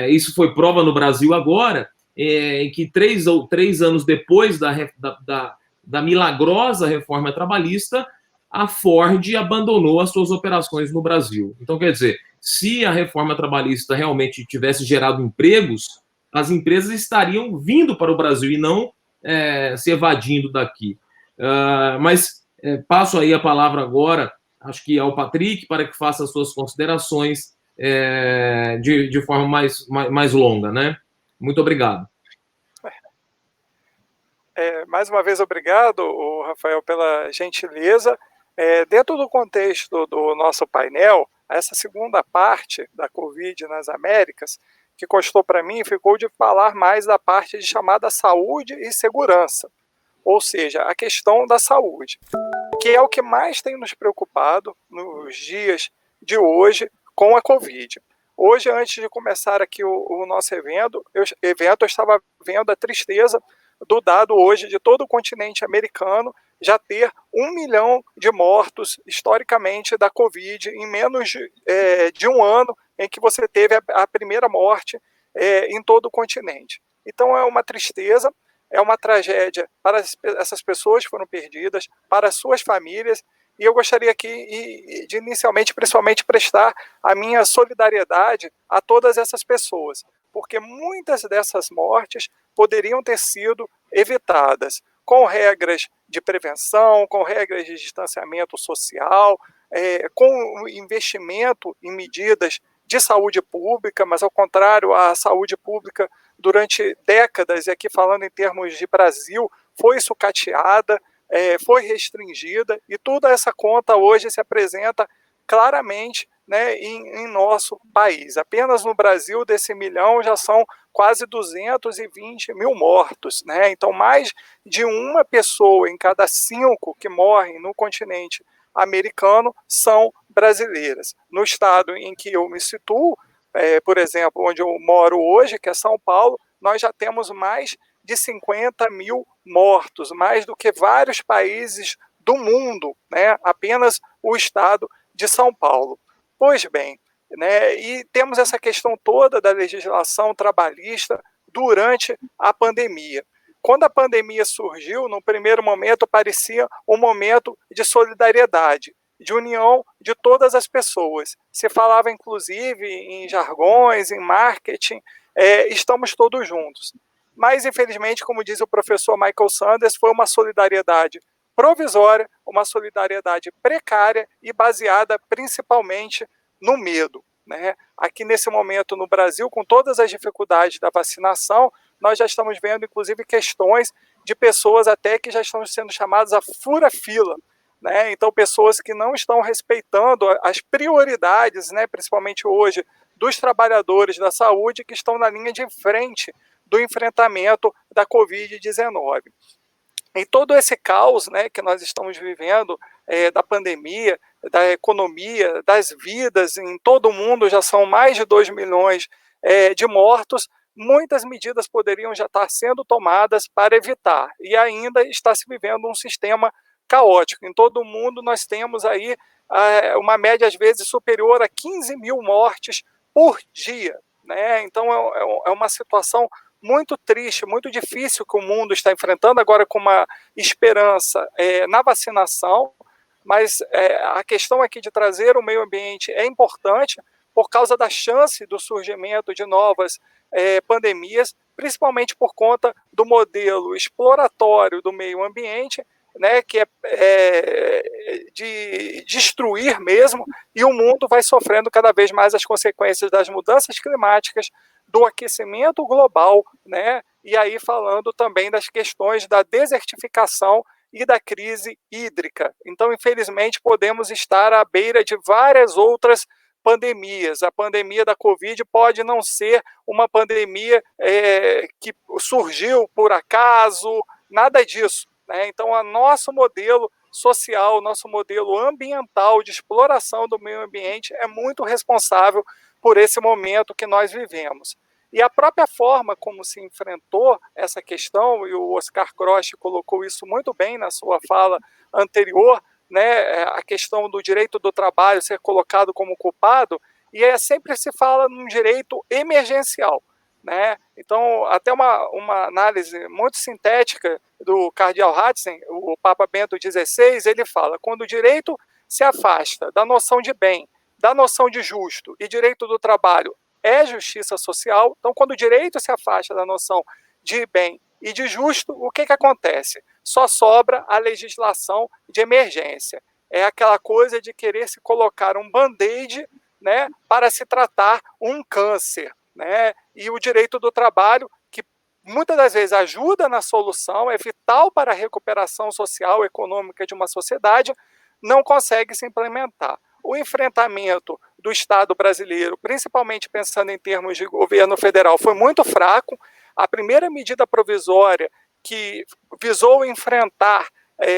C: isso foi prova no Brasil agora, em que 3 anos depois da milagrosa reforma trabalhista, a Ford abandonou as suas operações no Brasil. Então, quer dizer, se a reforma trabalhista realmente tivesse gerado empregos, as empresas estariam vindo para o Brasil e não se evadindo daqui. Mas passo aí a palavra agora, acho que ao Patrick, para que faça as suas considerações de forma mais longa, né? Muito obrigado.
B: Mais uma vez, obrigado, Rafael, pela gentileza. Dentro do contexto do nosso painel, essa segunda parte da Covid nas Américas, que custou para mim, ficou de falar mais da parte de chamada saúde e segurança, ou seja, a questão da saúde, que é o que mais tem nos preocupado nos dias de hoje com a Covid. Hoje, antes de começar aqui o nosso evento, eu estava vendo a tristeza do dado hoje de todo o continente americano já ter 1 milhão de mortos historicamente da Covid em menos de um ano em que você teve a primeira morte em todo o continente. Então é uma tristeza, é uma tragédia para essas pessoas que foram perdidas, para as suas famílias e eu gostaria aqui de inicialmente, principalmente, prestar a minha solidariedade a todas essas pessoas, porque muitas dessas mortes poderiam ter sido evitadas com regras de prevenção, com regras de distanciamento social, com investimento em medidas de saúde pública, mas ao contrário, a saúde pública durante décadas, e aqui falando em termos de Brasil, foi sucateada, foi restringida, e toda essa conta hoje se apresenta claramente, né, em nosso país. Apenas no Brasil, desse milhão, já são quase 220 mil mortos, né? Então, mais de uma pessoa em cada 5 que morrem no continente americano são brasileiras. No estado em que eu me situo, por exemplo, onde eu moro hoje, que é São Paulo, nós já temos mais de 50 mil mortos, mais do que vários países do mundo, né? Apenas o estado de São Paulo. Pois bem, né? E temos essa questão toda da legislação trabalhista durante a pandemia. Quando a pandemia surgiu, no primeiro momento, parecia um momento de solidariedade, de união de todas as pessoas. Se falava, inclusive, em jargões, em marketing, estamos todos juntos. Mas, infelizmente, como diz o professor Michael Sanders, foi uma solidariedade provisória, uma solidariedade precária e baseada principalmente no medo, né? Aqui nesse momento no Brasil, com todas as dificuldades da vacinação, nós já estamos vendo, inclusive, questões de pessoas até que já estão sendo chamadas a fura-fila, né? Então, pessoas que não estão respeitando as prioridades, né, principalmente hoje, dos trabalhadores da saúde que estão na linha de frente do enfrentamento da Covid-19. Em todo esse caos, né, que nós estamos vivendo, da pandemia, da economia, das vidas, em todo o mundo já são mais de 2 milhões de mortos, muitas medidas poderiam já estar sendo tomadas para evitar, e ainda está se vivendo um sistema caótico. Em todo o mundo nós temos aí uma média, às vezes, superior a 15 mil mortes por dia, né? Então é uma situação muito triste, muito difícil que o mundo está enfrentando, agora com uma esperança na vacinação, mas a questão aqui de trazer o meio ambiente é importante por causa da chance do surgimento de novas pandemias, principalmente por conta do modelo exploratório do meio ambiente, né, que é de destruir mesmo, e o mundo vai sofrendo cada vez mais as consequências das mudanças climáticas, do aquecimento global, né, e aí falando também das questões da desertificação e da crise hídrica. Então, infelizmente, podemos estar à beira de várias outras pandemias. A pandemia da Covid pode não ser uma pandemia que surgiu por acaso, nada disso, né? Então, o nosso modelo social, o nosso modelo ambiental de exploração do meio ambiente é muito responsável por esse momento que nós vivemos. E a própria forma como se enfrentou essa questão, e o Oscar Croce colocou isso muito bem na sua fala anterior, né, a questão do direito do trabalho ser colocado como culpado, e sempre se fala num direito emergencial, né? Então, até uma análise muito sintética do cardeal Ratzinger, o Papa Bento XVI, ele fala: quando o direito se afasta da noção de bem, da noção de justo e direito do trabalho é justiça social, então quando o direito se afasta da noção de bem e de justo, o que acontece? Só sobra a legislação de emergência. É aquela coisa de querer se colocar um band-aid, né, para se tratar um câncer, né? E o direito do trabalho, que muitas das vezes ajuda na solução, é vital para a recuperação social e econômica de uma sociedade, não consegue se implementar. O enfrentamento do Estado brasileiro, principalmente pensando em termos de governo federal, foi muito fraco. A primeira medida provisória que visou enfrentar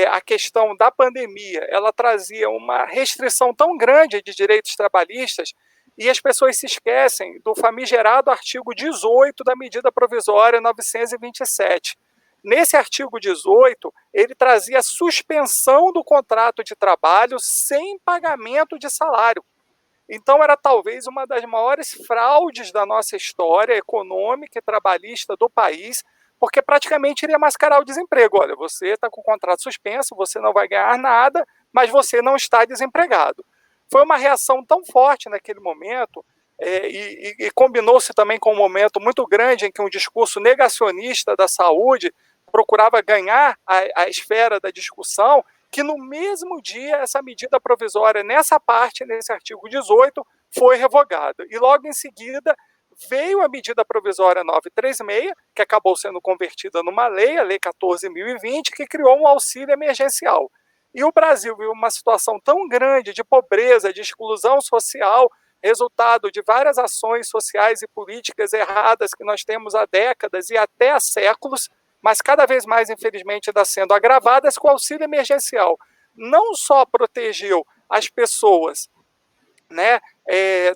B: a questão da pandemia, ela trazia uma restrição tão grande de direitos trabalhistas, e as pessoas se esquecem do famigerado artigo 18 da medida provisória 927. Nesse artigo 18, ele trazia a suspensão do contrato de trabalho sem pagamento de salário. Então, era talvez uma das maiores fraudes da nossa história econômica e trabalhista do país, porque praticamente iria mascarar o desemprego. Olha, você está com o contrato suspenso, você não vai ganhar nada, mas você não está desempregado. Foi uma reação tão forte naquele momento, e combinou-se também com um momento muito grande em que um discurso negacionista da saúde procurava ganhar a esfera da discussão, que no mesmo dia essa medida provisória, nessa parte, nesse artigo 18, foi revogada. E logo em seguida veio a medida provisória 936, que acabou sendo convertida numa lei, a Lei 14.020, que criou um auxílio emergencial. E o Brasil viu uma situação tão grande de pobreza, de exclusão social, resultado de várias ações sociais e políticas erradas que nós temos há décadas e até há séculos, mas cada vez mais, infelizmente, ainda sendo agravadas com o auxílio emergencial. Não só protegeu as pessoas, né,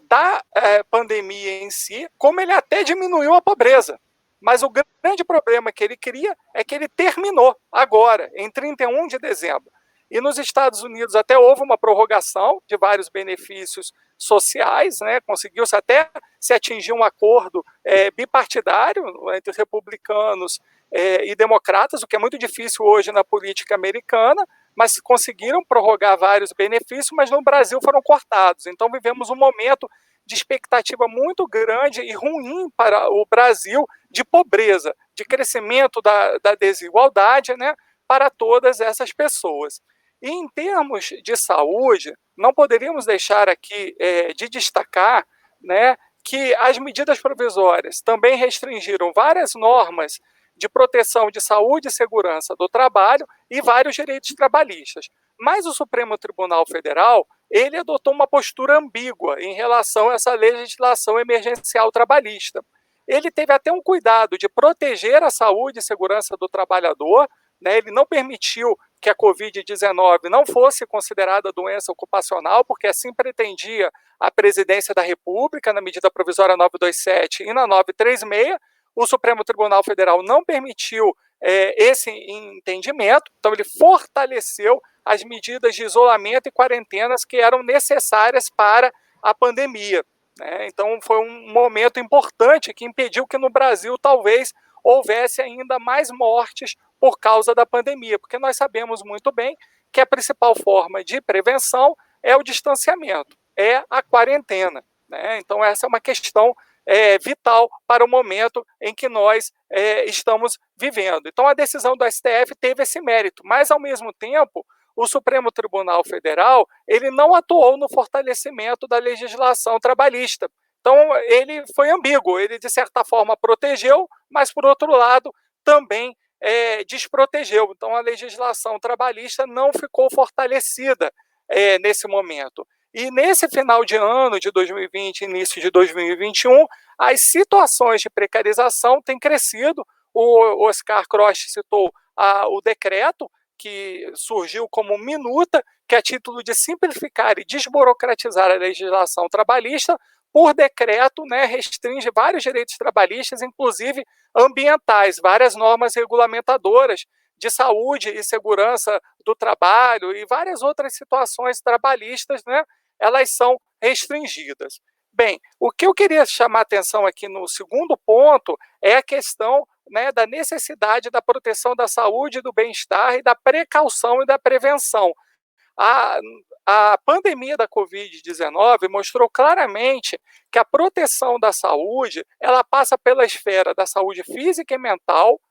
B: da pandemia em si, como ele até diminuiu a pobreza. Mas o grande problema que ele cria é que ele terminou agora, em 31 de dezembro. E nos Estados Unidos até houve uma prorrogação de vários benefícios sociais, né? Conseguiu-se até se atingir um acordo bipartidário entre republicanos e democratas, o que é muito difícil hoje na política americana, mas conseguiram prorrogar vários benefícios, mas no Brasil foram cortados. Então vivemos um momento de expectativa muito grande e ruim para o Brasil, de pobreza, de crescimento da desigualdade, né, para todas essas pessoas. E em termos de saúde, não poderíamos deixar aqui de destacar, né, que as medidas provisórias também restringiram várias normas de proteção de saúde e segurança do trabalho e vários direitos trabalhistas. Mas o Supremo Tribunal Federal, ele adotou uma postura ambígua em relação a essa legislação emergencial trabalhista. Ele teve até um cuidado de proteger a saúde e segurança do trabalhador, né? Ele não permitiu que a Covid-19 não fosse considerada doença ocupacional, porque assim pretendia a Presidência da República, na medida provisória 927 e na 936, o Supremo Tribunal Federal não permitiu esse entendimento, então ele fortaleceu as medidas de isolamento e quarentenas que eram necessárias para a pandemia, né? Então foi um momento importante que impediu que no Brasil talvez houvesse ainda mais mortes por causa da pandemia, porque nós sabemos muito bem que a principal forma de prevenção é o distanciamento, é a quarentena, né? Então essa é uma questão vital para o momento em que nós estamos vivendo. Então a decisão do STF teve esse mérito, mas ao mesmo tempo o Supremo Tribunal Federal ele não atuou no fortalecimento da legislação trabalhista. Então ele foi ambíguo, ele de certa forma protegeu, mas por outro lado também desprotegeu. Então a legislação trabalhista não ficou fortalecida nesse momento. E nesse final de ano de 2020, início de 2021, as situações de precarização têm crescido. O Oscar Croce citou o decreto, que surgiu como minuta, que a título de simplificar e desburocratizar a legislação trabalhista, por decreto, né, restringe vários direitos trabalhistas, inclusive ambientais, várias normas regulamentadoras de saúde e segurança do trabalho e várias outras situações trabalhistas, né, elas são restringidas. Bem, o que eu queria chamar a atenção aqui no segundo ponto é a questão, né, da necessidade da proteção da saúde, do bem-estar e da precaução e da prevenção. A pandemia da Covid-19 mostrou claramente que a proteção da saúde ela passa pela esfera da saúde física e mental,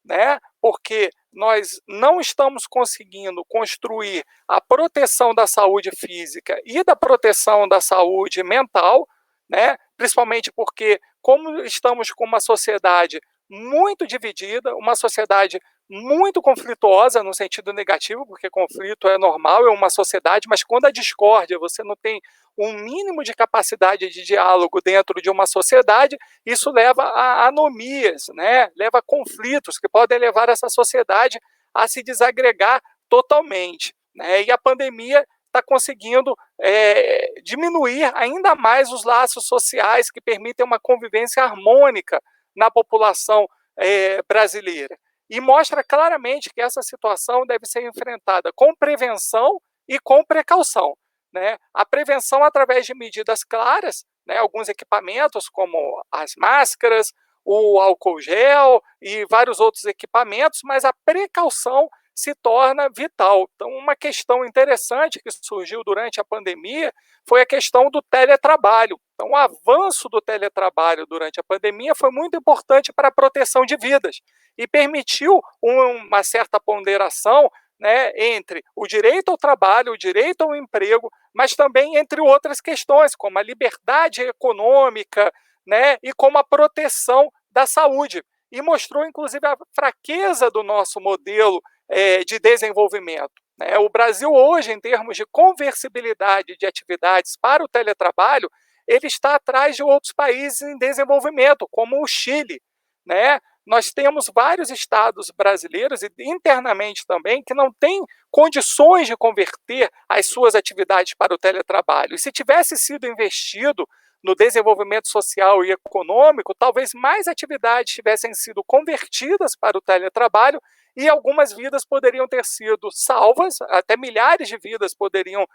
B: né, porque nós não estamos conseguindo construir a proteção da saúde física e da proteção da saúde mental, né, principalmente porque, como estamos com uma sociedade muito dividida, uma sociedade muito conflituosa no sentido negativo, porque conflito é normal, é uma sociedade, mas quando a discórdia, você não tem um mínimo de capacidade de diálogo dentro de uma sociedade, isso leva a anomias, né? Leva a conflitos que podem levar essa sociedade a se desagregar totalmente, né? E a pandemia está conseguindo diminuir ainda mais os laços sociais que permitem uma convivência harmônica na população brasileira. E mostra claramente que essa situação deve ser enfrentada com prevenção e com precaução, né? A prevenção através de medidas claras, né? Alguns equipamentos como as máscaras, o álcool gel e vários outros equipamentos, mas a precaução se torna vital. Então, uma questão interessante que surgiu durante a pandemia foi a questão do teletrabalho. Então, o avanço do teletrabalho durante a pandemia foi muito importante para a proteção de vidas e permitiu uma certa ponderação, né, entre o direito ao trabalho, o direito ao emprego, mas também entre outras questões, como a liberdade econômica, né, e como a proteção da saúde. E mostrou, inclusive, a fraqueza do nosso modelo de desenvolvimento. Né? O Brasil hoje, em termos de conversibilidade de atividades para o teletrabalho, ele está atrás de outros países em desenvolvimento, como o Chile. Né? Nós temos vários estados brasileiros, e internamente também, que não têm condições de converter as suas atividades para o teletrabalho. E se tivesse sido investido no desenvolvimento social e econômico, talvez mais atividades tivessem sido convertidas para o teletrabalho e algumas vidas poderiam ter sido salvas, até milhares de vidas poderiam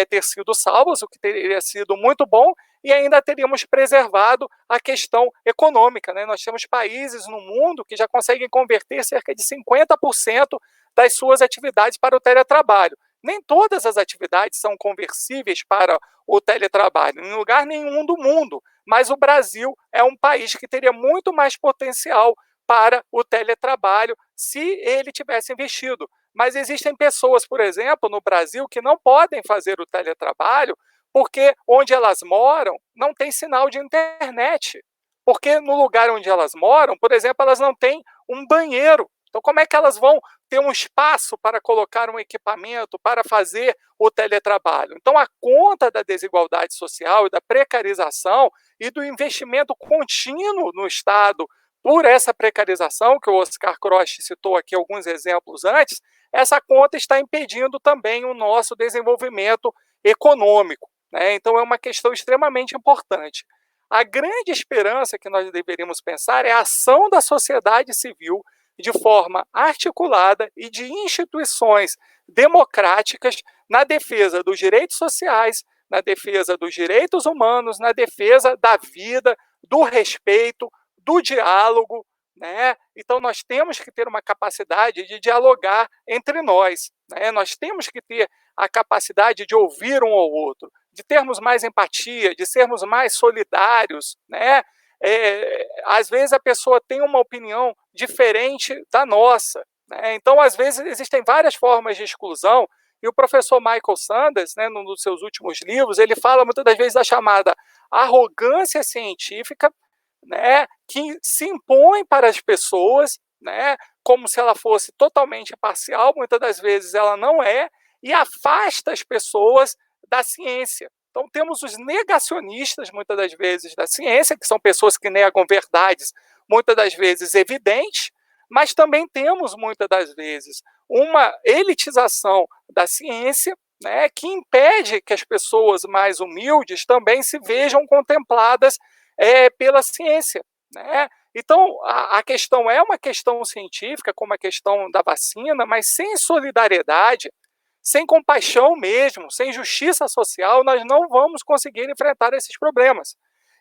B: ter sido salvas, o que teria sido muito bom, e ainda teríamos preservado a questão econômica. Né? Nós temos países no mundo que já conseguem converter cerca de 50% das suas atividades para o teletrabalho. Nem todas as atividades são conversíveis para o teletrabalho, em lugar nenhum do mundo, mas o Brasil é um país que teria muito mais potencial para o teletrabalho se ele tivesse investido. Mas existem pessoas, por exemplo, no Brasil, que não podem fazer o teletrabalho porque onde elas moram não tem sinal de internet. Porque no lugar onde elas moram, por exemplo, elas não têm um banheiro. Então, como é que elas vão ter um espaço para colocar um equipamento para fazer o teletrabalho? Então, a conta da desigualdade social e da precarização e do investimento contínuo no Estado por essa precarização, que o Oscar Croce citou aqui alguns exemplos antes, essa conta está impedindo também o nosso desenvolvimento econômico. Né? Então, é uma questão extremamente importante. A grande esperança que nós deveríamos pensar é a ação da sociedade civil de forma articulada e de instituições democráticas na defesa dos direitos sociais, na defesa dos direitos humanos, na defesa da vida, do respeito, do diálogo. Né? Então, nós temos que ter uma capacidade de dialogar entre nós. Né? Nós temos que ter a capacidade de ouvir um ao outro, de termos mais empatia, de sermos mais solidários, né? Às vezes a pessoa tem uma opinião diferente da nossa. Né? Então, às vezes, existem várias formas de exclusão, e o professor Michael Sanders, né, num dos seus últimos livros, ele fala muitas das vezes da chamada arrogância científica, né, que se impõe para as pessoas, né, como se ela fosse totalmente imparcial, muitas das vezes ela não é, e afasta as pessoas da ciência. Então, temos os negacionistas, muitas das vezes, da ciência, que são pessoas que negam verdades, muitas das vezes evidentes, mas também temos, muitas das vezes, uma elitização da ciência, né, que impede que as pessoas mais humildes também se vejam contempladas pela ciência. Né? Então, a questão é uma questão científica, como a questão da vacina, mas sem solidariedade, sem compaixão mesmo, sem justiça social, nós não vamos conseguir enfrentar esses problemas.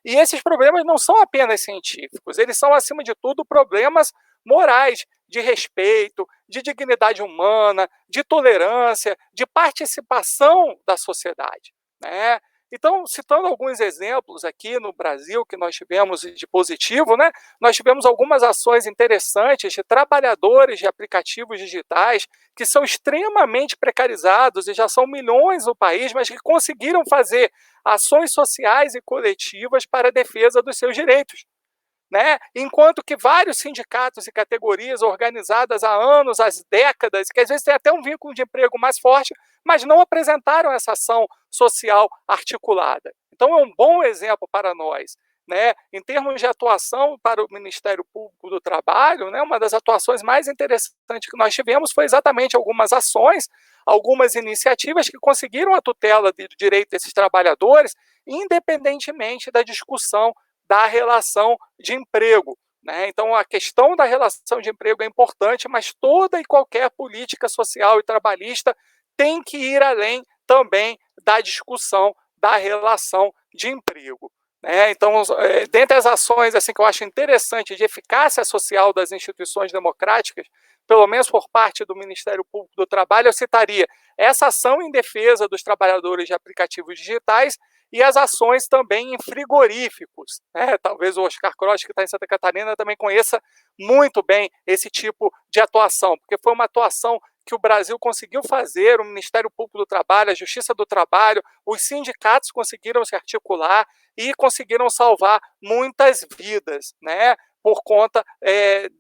B: E esses problemas não são apenas científicos, eles são, acima de tudo, problemas morais, de respeito, de dignidade humana, de tolerância, de participação da sociedade. Né? Então, citando alguns exemplos aqui no Brasil que nós tivemos de positivo, né, nós tivemos algumas ações interessantes de trabalhadores de aplicativos digitais que são extremamente precarizados e já são milhões no país, mas que conseguiram fazer ações sociais e coletivas para a defesa dos seus direitos. Né? Enquanto que vários sindicatos e categorias organizadas há anos, há décadas, que às vezes têm até um vínculo de emprego mais forte, mas não apresentaram essa ação social articulada. Então, é um bom exemplo para nós. Né? Em termos de atuação para o Ministério Público do Trabalho, né, uma das atuações mais interessantes que nós tivemos foi exatamente algumas ações, algumas iniciativas que conseguiram a tutela do direito desses trabalhadores, independentemente da discussão da relação de emprego. Né? Então, a questão da relação de emprego é importante, mas toda e qualquer política social e trabalhista tem que ir além também da discussão da relação de emprego. Né? Então, dentre as ações assim, que eu acho interessante de eficácia social das instituições democráticas, pelo menos por parte do Ministério Público do Trabalho, eu citaria essa ação em defesa dos trabalhadores de aplicativos digitais e as ações também em frigoríficos, né? Talvez o Oscar Cross, que está em Santa Catarina, também conheça muito bem esse tipo de atuação, porque foi uma atuação que o Brasil conseguiu fazer, o Ministério Público do Trabalho, a Justiça do Trabalho, os sindicatos conseguiram se articular e conseguiram salvar muitas vidas, né? Por conta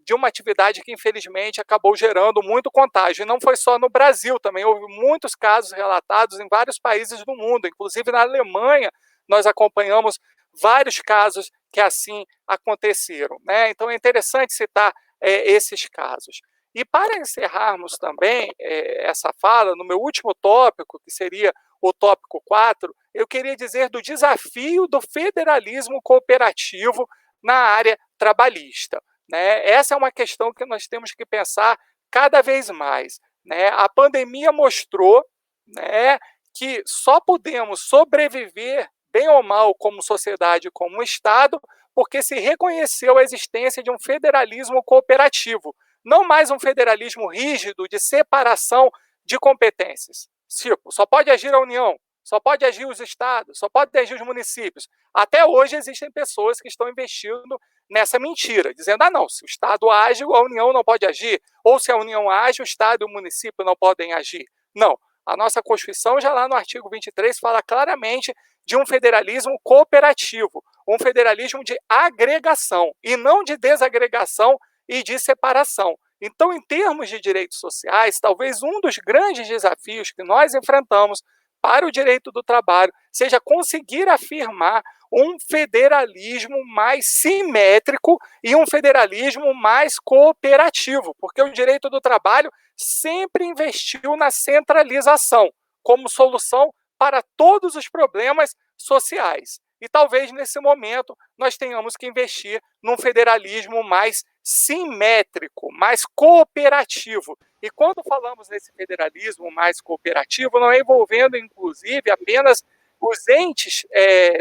B: de uma atividade que, infelizmente, acabou gerando muito contágio. E não foi só no Brasil, também houve muitos casos relatados em vários países do mundo, inclusive na Alemanha, nós acompanhamos vários casos que assim aconteceram, né? Então é interessante citar esses casos. E para encerrarmos também essa fala, no meu último tópico, que seria o tópico 4, eu queria dizer do desafio do federalismo cooperativo na área trabalhista, né? Essa é uma questão que nós temos que pensar cada vez mais, né? A pandemia mostrou, né, que só podemos sobreviver, bem ou mal, como sociedade, como Estado, porque se reconheceu a existência de um federalismo cooperativo, não mais um federalismo rígido de separação de competências. Tipo, só pode agir a União, só pode agir os estados, só pode agir os municípios. Até hoje existem pessoas que estão investindo nessa mentira, dizendo, não, se o Estado age, a União não pode agir, ou se a União age, o Estado e o município não podem agir. Não, a nossa Constituição, já lá no artigo 23, fala claramente de um federalismo cooperativo, um federalismo de agregação, e não de desagregação e de separação. Então, em termos de direitos sociais, talvez um dos grandes desafios que nós enfrentamos para o direito do trabalho seja conseguir afirmar um federalismo mais simétrico e um federalismo mais cooperativo, porque o direito do trabalho sempre investiu na centralização como solução para todos os problemas sociais. E talvez nesse momento nós tenhamos que investir num federalismo mais simétrico, mais cooperativo. E quando falamos nesse federalismo mais cooperativo, não é envolvendo, inclusive, apenas os entes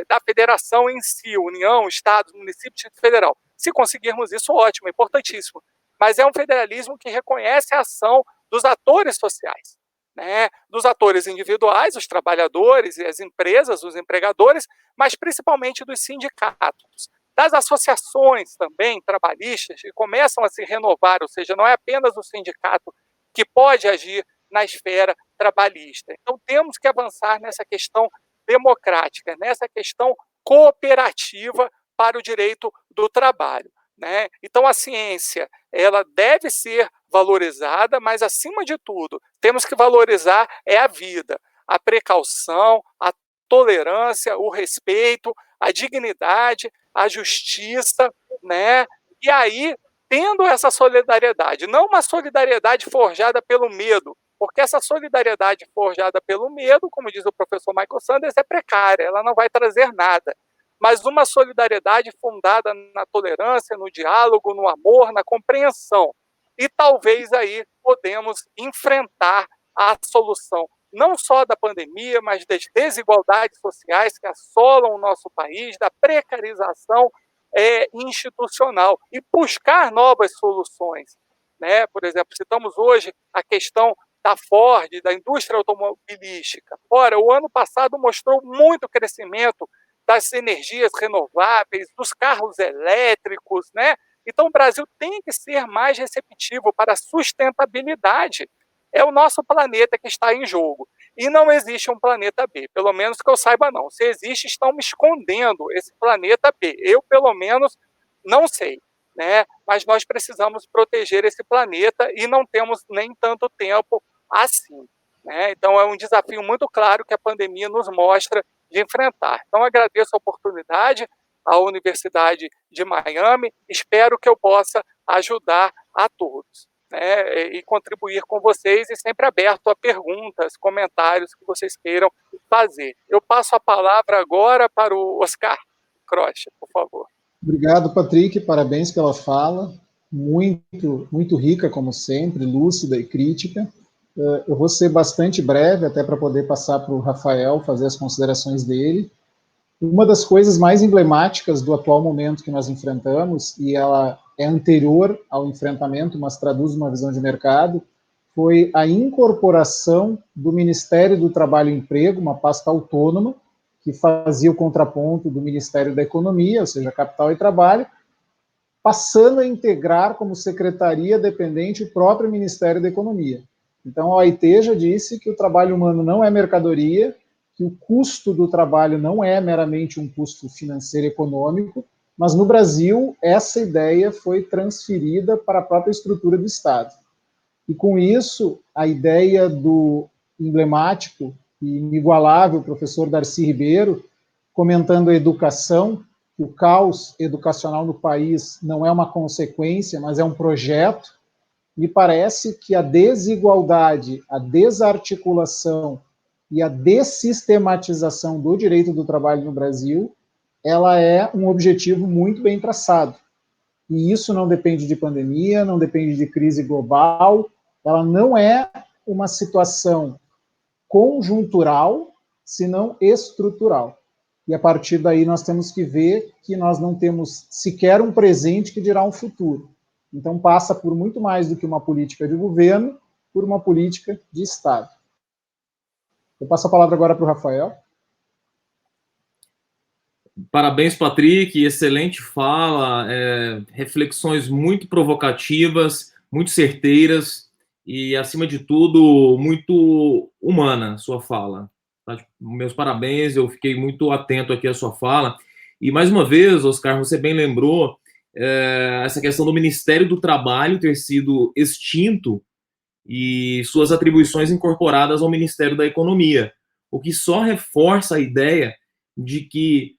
B: da federação em si, União, Estados, município, Distrito Federal. Se conseguirmos isso, ótimo, é importantíssimo. Mas é um federalismo que reconhece a ação dos atores sociais, né? Dos atores individuais, os trabalhadores e as empresas, os empregadores, mas principalmente dos sindicatos, das associações também trabalhistas que começam a se renovar, ou seja, não é apenas o sindicato que pode agir na esfera trabalhista. Então temos que avançar nessa questão democrática, nessa questão cooperativa para o direito do trabalho, né? Então a ciência, ela deve ser valorizada, mas acima de tudo, temos que valorizar a vida, a precaução, a tolerância, o respeito, a dignidade, a justiça, né? E aí, tendo essa solidariedade, não uma solidariedade forjada pelo medo, porque essa solidariedade forjada pelo medo, como diz o professor Michael Sanders, é precária, ela não vai trazer nada. Mas uma solidariedade fundada na tolerância, no diálogo, no amor, na compreensão. E talvez aí podemos enfrentar a solução, não só da pandemia, mas das desigualdades sociais que assolam o nosso país, da precarização institucional, e buscar novas soluções, né? Por exemplo, citamos hoje a questão da Ford, da indústria automobilística. Ora, o ano passado mostrou muito crescimento das energias renováveis, dos carros elétricos, né? Então, o Brasil tem que ser mais receptivo para a sustentabilidade. É o nosso planeta que está em jogo. E não existe um planeta B, pelo menos que eu saiba não. Se existe, estão me escondendo esse planeta B. Eu, pelo menos, não sei, né? Mas nós precisamos proteger esse planeta e não temos nem tanto tempo assim, né? Então, é um desafio muito claro que a pandemia nos mostra de enfrentar. Então, agradeço a oportunidade à Universidade de Miami, espero que eu possa ajudar a todos, né, e contribuir com vocês, e sempre aberto a perguntas, comentários que vocês queiram fazer. Eu passo a palavra agora para o Oscar Croce, por favor.
A: Obrigado, Patrick, parabéns pela fala, muito rica, como sempre, lúcida e crítica. Eu vou ser bastante breve, até para poder passar para o Rafael fazer as considerações dele. Uma das coisas mais emblemáticas do atual momento que nós enfrentamos, e ela é anterior ao enfrentamento, mas traduz uma visão de mercado, foi a incorporação do Ministério do Trabalho e Emprego, uma pasta autônoma, que fazia o contraponto do Ministério da Economia, ou seja, Capital e Trabalho, passando a integrar como secretaria dependente o próprio Ministério da Economia. Então, a OIT já disse que o trabalho humano não é mercadoria, que o custo do trabalho não é meramente um custo financeiro e econômico, mas no Brasil essa ideia foi transferida para a própria estrutura do Estado. E com isso, a ideia do emblemático e inigualável professor Darcy Ribeiro, comentando a educação, que o caos educacional no país não é uma consequência, mas é um projeto, me parece que a desigualdade, a desarticulação e a dessistematização do direito do trabalho no Brasil, ela é um objetivo muito bem traçado. E isso não depende de pandemia, não depende de crise global, ela não é uma situação conjuntural, senão estrutural. E a partir daí nós temos que ver que nós não temos sequer um presente que dirá um futuro. Então passa por muito mais do que uma política de governo, por uma política de Estado. Eu passo a palavra agora para o Rafael.
C: Parabéns, Patrick, excelente fala, reflexões muito provocativas, muito certeiras e, acima de tudo, muito humana sua fala. Tá? Meus parabéns, eu fiquei muito atento aqui à sua fala. E, mais uma vez, Oscar, você bem lembrou essa questão do Ministério do Trabalho ter sido extinto e suas atribuições incorporadas ao Ministério da Economia, o que só reforça a ideia de que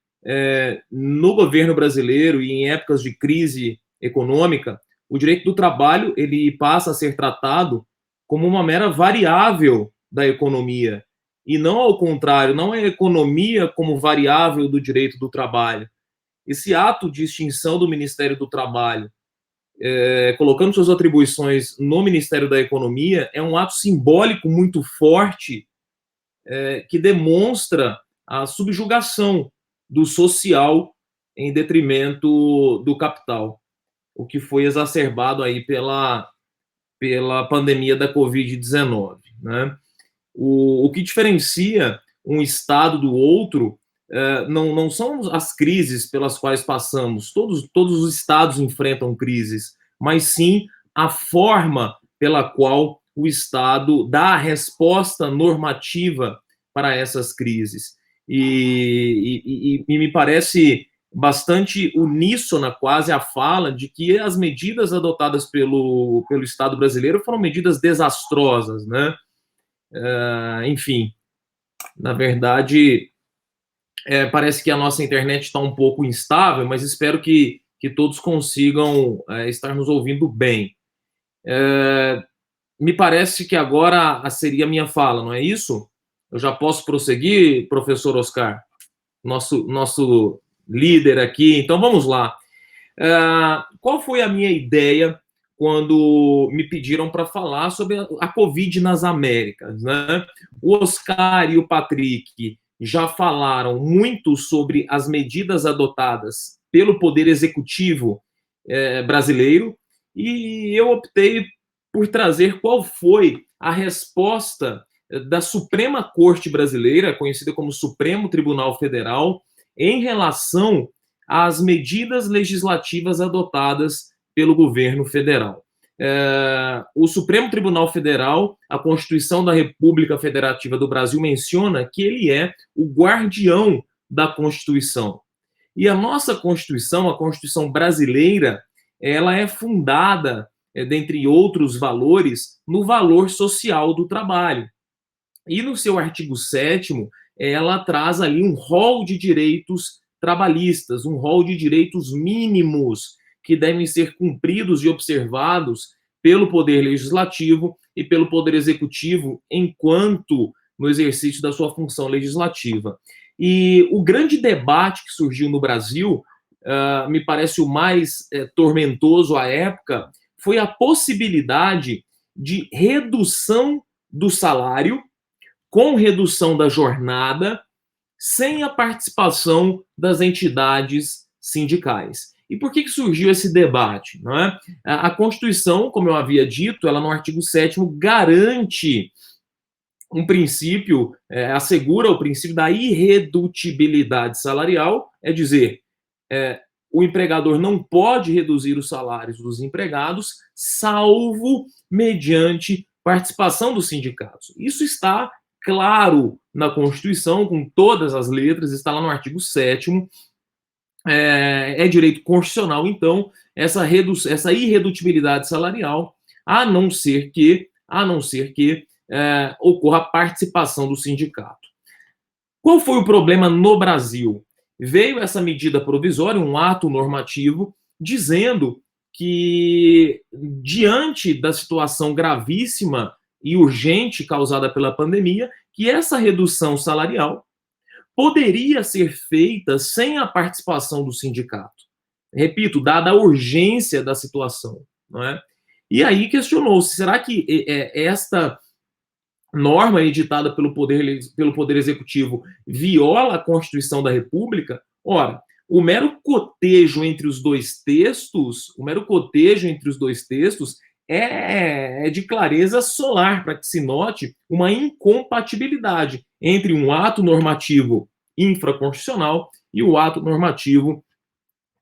C: no governo brasileiro e em épocas de crise econômica, o direito do trabalho ele passa a ser tratado como uma mera variável da economia, e não ao contrário, não é a economia como variável do direito do trabalho. Esse ato de extinção do Ministério do Trabalho, colocando suas atribuições no Ministério da Economia, é um ato simbólico muito forte que demonstra a subjugação do social em detrimento do capital, o que foi exacerbado aí pela pandemia da Covid-19, né? O que diferencia um estado do outro não são as crises pelas quais passamos, todos os estados enfrentam crises, mas sim a forma pela qual o Estado dá a resposta normativa para essas crises. E me parece bastante uníssona quase a fala de que as medidas adotadas pelo Estado brasileiro foram medidas desastrosas, né? Enfim, na verdade, parece que a nossa internet está um pouco instável, mas espero que todos consigam estar nos ouvindo bem. Me parece que agora seria a minha fala, não é isso? Eu já posso prosseguir, professor Oscar? Nosso líder aqui. Então, vamos lá. Qual foi a minha ideia quando me pediram para falar sobre a Covid nas Américas, né? O Oscar e o Patrick já falaram muito sobre as medidas adotadas pelo Poder Executivo brasileiro, e eu optei por trazer qual foi a resposta da Suprema Corte Brasileira, conhecida como Supremo Tribunal Federal, em relação às medidas legislativas adotadas pelo governo federal. O Supremo Tribunal Federal, a Constituição da República Federativa do Brasil menciona que ele é o guardião da Constituição. E a nossa Constituição, a Constituição brasileira, ela é fundada, dentre outros valores, no valor social do trabalho. E no seu artigo 7º, ela traz ali um rol de direitos trabalhistas, um rol de direitos mínimos que devem ser cumpridos e observados pelo Poder Legislativo e pelo Poder Executivo enquanto no exercício da sua função legislativa. E o grande debate que surgiu no Brasil, me parece o mais tormentoso à época, foi a possibilidade de redução do salário com redução da jornada, sem a participação das entidades sindicais. E por que surgiu esse debate? Não é? A Constituição, como eu havia dito, ela no artigo 7º garante um princípio, assegura o princípio da irredutibilidade salarial, é dizer, o empregador não pode reduzir os salários dos empregados, salvo mediante participação dos sindicatos. Isso está claro na Constituição, com todas as letras, está lá no artigo 7º, é direito constitucional, então, essa irredutibilidade salarial, a não ser que ocorra a participação do sindicato. Qual foi o problema no Brasil? Veio essa medida provisória, um ato normativo, dizendo que, diante da situação gravíssima e urgente causada pela pandemia, que essa redução salarial poderia ser feita sem a participação do sindicato. Repito, dada a urgência da situação. Não é? E aí questionou-se, será que esta norma editada pelo Poder Executivo viola a Constituição da República? Ora, o mero cotejo entre os dois textos, é de clareza solar, para que se note uma incompatibilidade entre um ato normativo infraconstitucional e o ato normativo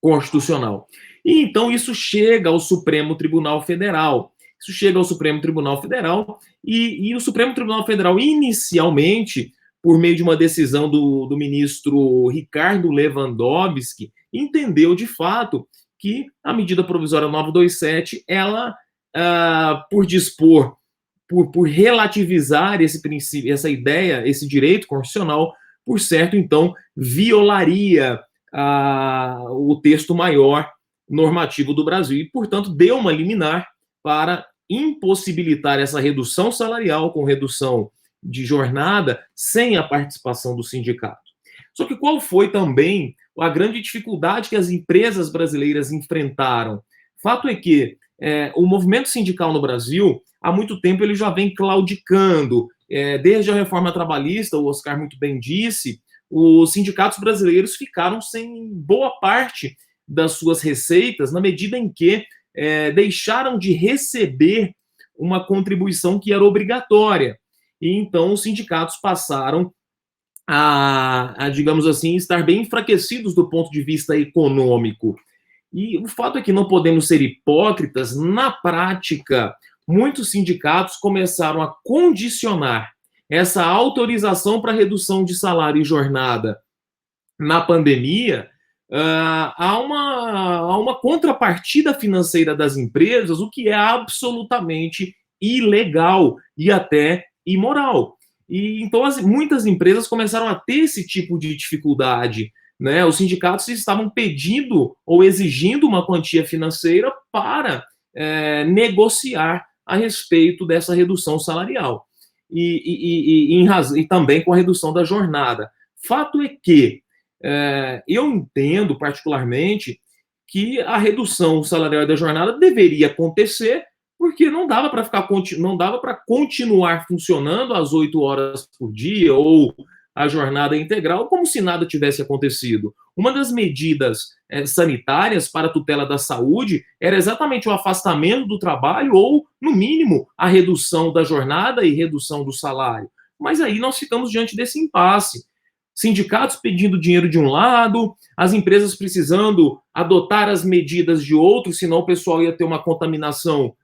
C: constitucional. E então isso chega ao Supremo Tribunal Federal. E o Supremo Tribunal Federal, inicialmente, por meio de uma decisão do ministro Ricardo Lewandowski, entendeu de fato que a medida provisória 927, ela, por relativizar esse princípio, essa ideia, esse direito constitucional, por certo, então, violaria o texto maior normativo do Brasil e, portanto, deu uma liminar para impossibilitar essa redução salarial com redução de jornada sem a participação do sindicato. Só que qual foi também a grande dificuldade que as empresas brasileiras enfrentaram? Fato é que o movimento sindical no Brasil, há muito tempo, ele já vem claudicando. Desde a reforma trabalhista, o Oscar muito bem disse, os sindicatos brasileiros ficaram sem boa parte das suas receitas, na medida em que deixaram de receber uma contribuição que era obrigatória. E então os sindicatos passaram a, digamos assim, estar bem enfraquecidos do ponto de vista econômico. E o fato é que não podemos ser hipócritas. Na prática, muitos sindicatos começaram a condicionar essa autorização para redução de salário e jornada na pandemia há uma contrapartida financeira das empresas, o que é absolutamente ilegal e até imoral. E então muitas empresas começaram a ter esse tipo de dificuldade, né? Os sindicatos estavam pedindo ou exigindo uma quantia financeira para negociar a respeito dessa redução salarial e também com a redução da jornada. Fato é que eu entendo particularmente que a redução salarial da jornada deveria acontecer, porque não dava para continuar funcionando às 8 horas por dia ou a jornada integral como se nada tivesse acontecido. Uma das medidas sanitárias para a tutela da saúde era exatamente o afastamento do trabalho ou, no mínimo, a redução da jornada e redução do salário. Mas aí nós ficamos diante desse impasse. Sindicatos pedindo dinheiro de um lado, as empresas precisando adotar as medidas de outro, senão o pessoal ia ter uma contaminação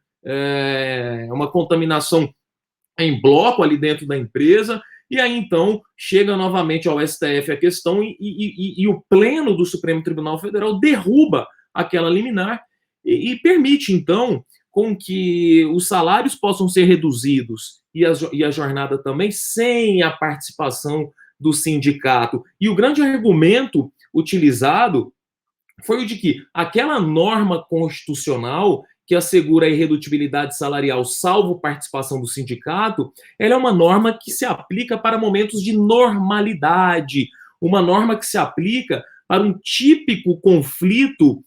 C: em bloco ali dentro da empresa. E aí, então, chega novamente ao STF a questão e o Pleno do Supremo Tribunal Federal derruba aquela liminar e permite, então, com que os salários possam ser reduzidos e a jornada também, sem a participação do sindicato. E o grande argumento utilizado foi o de que aquela norma constitucional que assegura a irredutibilidade salarial salvo participação do sindicato, ela é uma norma que se aplica para momentos de normalidade, uma norma que se aplica para um típico conflito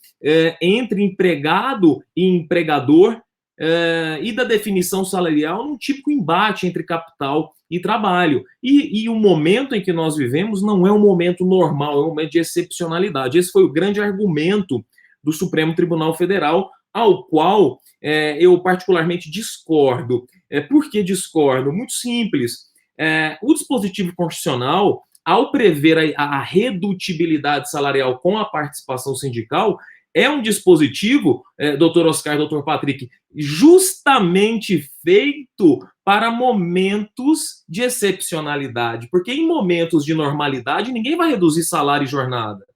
C: entre empregado e empregador e da definição salarial num típico embate entre capital e trabalho. E o momento em que nós vivemos não é um momento normal, é um momento de excepcionalidade. Esse foi o grande argumento do Supremo Tribunal Federal, ao qual eu particularmente discordo. Por que discordo? Muito simples. O dispositivo constitucional, ao prever a redutibilidade salarial com a participação sindical, é um dispositivo, doutor Oscar, doutor Patrick, justamente feito para momentos de excepcionalidade, porque em momentos de normalidade ninguém vai reduzir salário e jornada.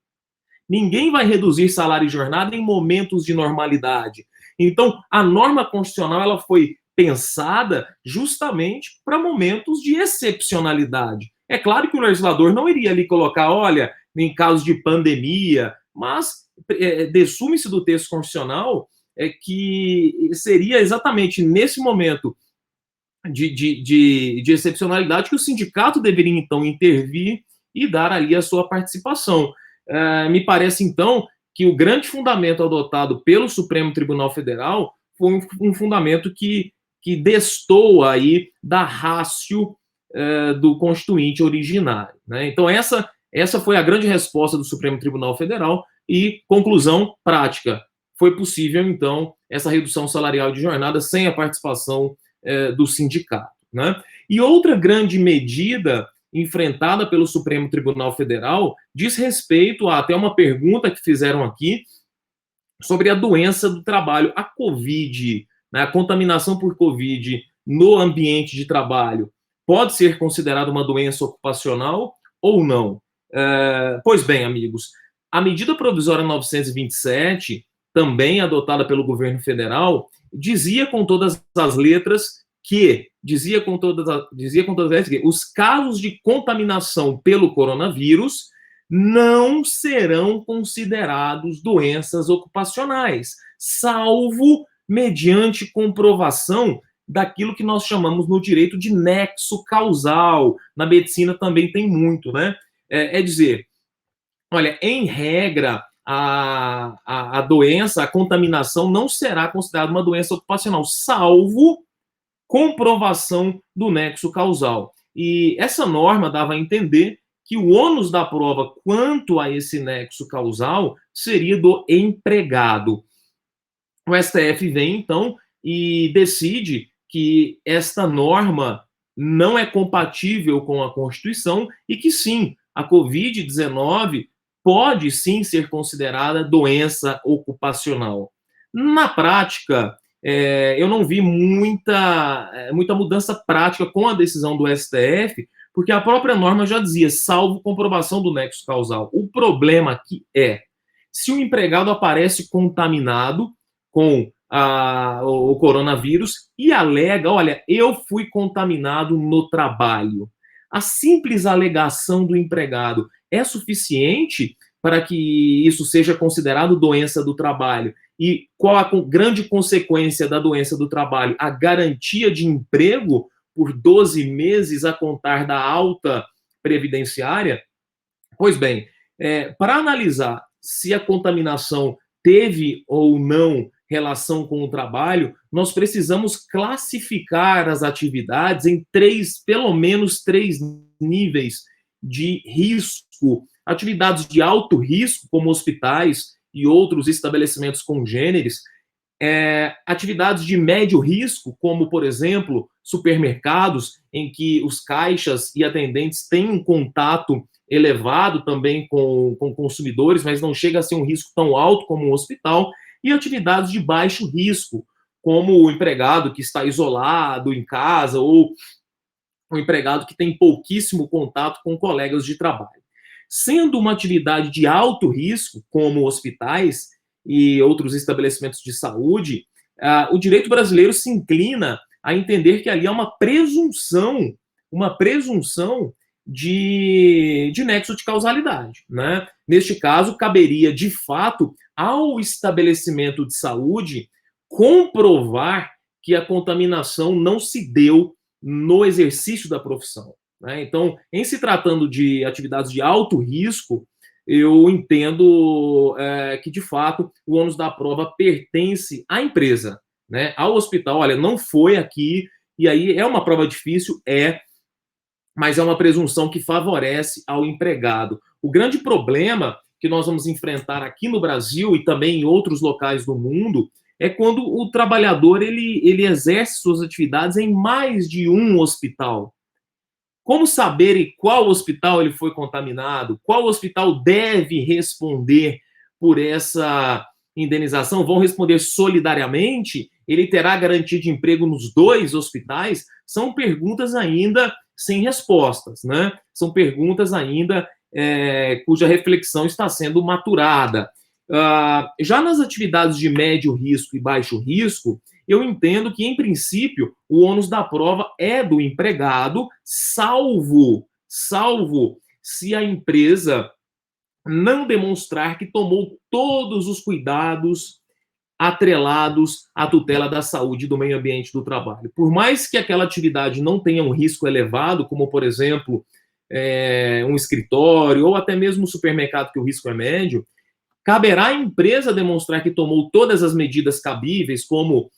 C: Ninguém vai reduzir salário e jornada em momentos de normalidade. Então, a norma constitucional ela foi pensada justamente para momentos de excepcionalidade. É claro que o legislador não iria ali colocar, olha, em casos de pandemia, mas dessume-se do texto constitucional que seria exatamente nesse momento de excepcionalidade que o sindicato deveria, então, intervir e dar ali a sua participação. Me parece, então, que o grande fundamento adotado pelo Supremo Tribunal Federal foi um fundamento que destoa aí da ratio do Constituinte originário, né? Então, essa foi a grande resposta do Supremo Tribunal Federal e, conclusão prática, foi possível, então, essa redução salarial de jornada sem a participação do sindicato, né? E outra grande medida enfrentada pelo Supremo Tribunal Federal diz respeito a até uma pergunta que fizeram aqui sobre a doença do trabalho, a COVID, né, a contaminação por COVID no ambiente de trabalho pode ser considerada uma doença ocupacional ou não? Pois bem, amigos, a medida provisória 927, também adotada pelo governo federal, dizia com todas as letras que os casos de contaminação pelo coronavírus não serão considerados doenças ocupacionais, salvo mediante comprovação daquilo que nós chamamos no direito de nexo causal. Na medicina também tem muito, né? É dizer, olha, em regra, a doença, a contaminação não será considerada uma doença ocupacional, salvo comprovação do nexo causal. E essa norma dava a entender que o ônus da prova quanto a esse nexo causal seria do empregado. O STF vem, então, e decide que esta norma não é compatível com a Constituição e que, sim, a Covid-19 pode, sim, ser considerada doença ocupacional. Na prática, eu não vi muita mudança prática com a decisão do STF, porque a própria norma já dizia, salvo comprovação do nexo causal. O problema aqui se o empregado aparece contaminado com o coronavírus e alega, olha, eu fui contaminado no trabalho. A simples alegação do empregado é suficiente para que isso seja considerado doença do trabalho? E qual a grande consequência da doença do trabalho? A garantia de emprego por 12 meses a contar da alta previdenciária? Pois bem, para analisar se a contaminação teve ou não relação com o trabalho, nós precisamos classificar as atividades em pelo menos três níveis de risco. Atividades de alto risco, como hospitais e outros estabelecimentos congêneres, atividades de médio risco, como, por exemplo, supermercados, em que os caixas e atendentes têm um contato elevado também com consumidores, mas não chega a ser um risco tão alto como um hospital, e atividades de baixo risco, como o empregado que está isolado em casa ou o empregado que tem pouquíssimo contato com colegas de trabalho. Sendo uma atividade de alto risco, como hospitais e outros estabelecimentos de saúde, o direito brasileiro se inclina a entender que ali há uma presunção de nexo de causalidade, né? Neste caso, caberia, de fato, ao estabelecimento de saúde comprovar que a contaminação não se deu no exercício da profissão, né? Então, em se tratando de atividades de alto risco, eu entendo que, de fato, o ônus da prova pertence à empresa, né? Ao hospital. Olha, não foi aqui, e aí é uma prova difícil, mas é uma presunção que favorece ao empregado. O grande problema que nós vamos enfrentar aqui no Brasil e também em outros locais do mundo é quando o trabalhador ele exerce suas atividades em mais de um hospital. Como saber em qual hospital ele foi contaminado? Qual hospital deve responder por essa indenização? Vão responder solidariamente? Ele terá garantia de emprego nos 2 hospitais? São perguntas ainda sem respostas, né? São perguntas ainda cuja reflexão está sendo maturada. Já nas atividades de médio risco e baixo risco, eu entendo que, em princípio, o ônus da prova é do empregado, salvo se a empresa não demonstrar que tomou todos os cuidados atrelados à tutela da saúde e do meio ambiente do trabalho. Por mais que aquela atividade não tenha um risco elevado, como, por exemplo, um escritório ou até mesmo um supermercado que o risco é médio, caberá à empresa demonstrar que tomou todas as medidas cabíveis, como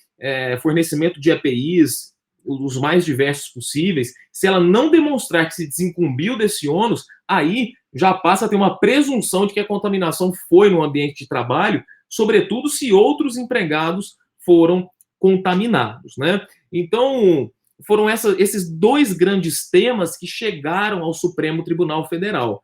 C: fornecimento de EPIs, os mais diversos possíveis. Se ela não demonstrar que se desincumbiu desse ônus, aí já passa a ter uma presunção de que a contaminação foi no ambiente de trabalho, sobretudo se outros empregados foram contaminados, né? Então, foram esses 2 grandes temas que chegaram ao Supremo Tribunal Federal.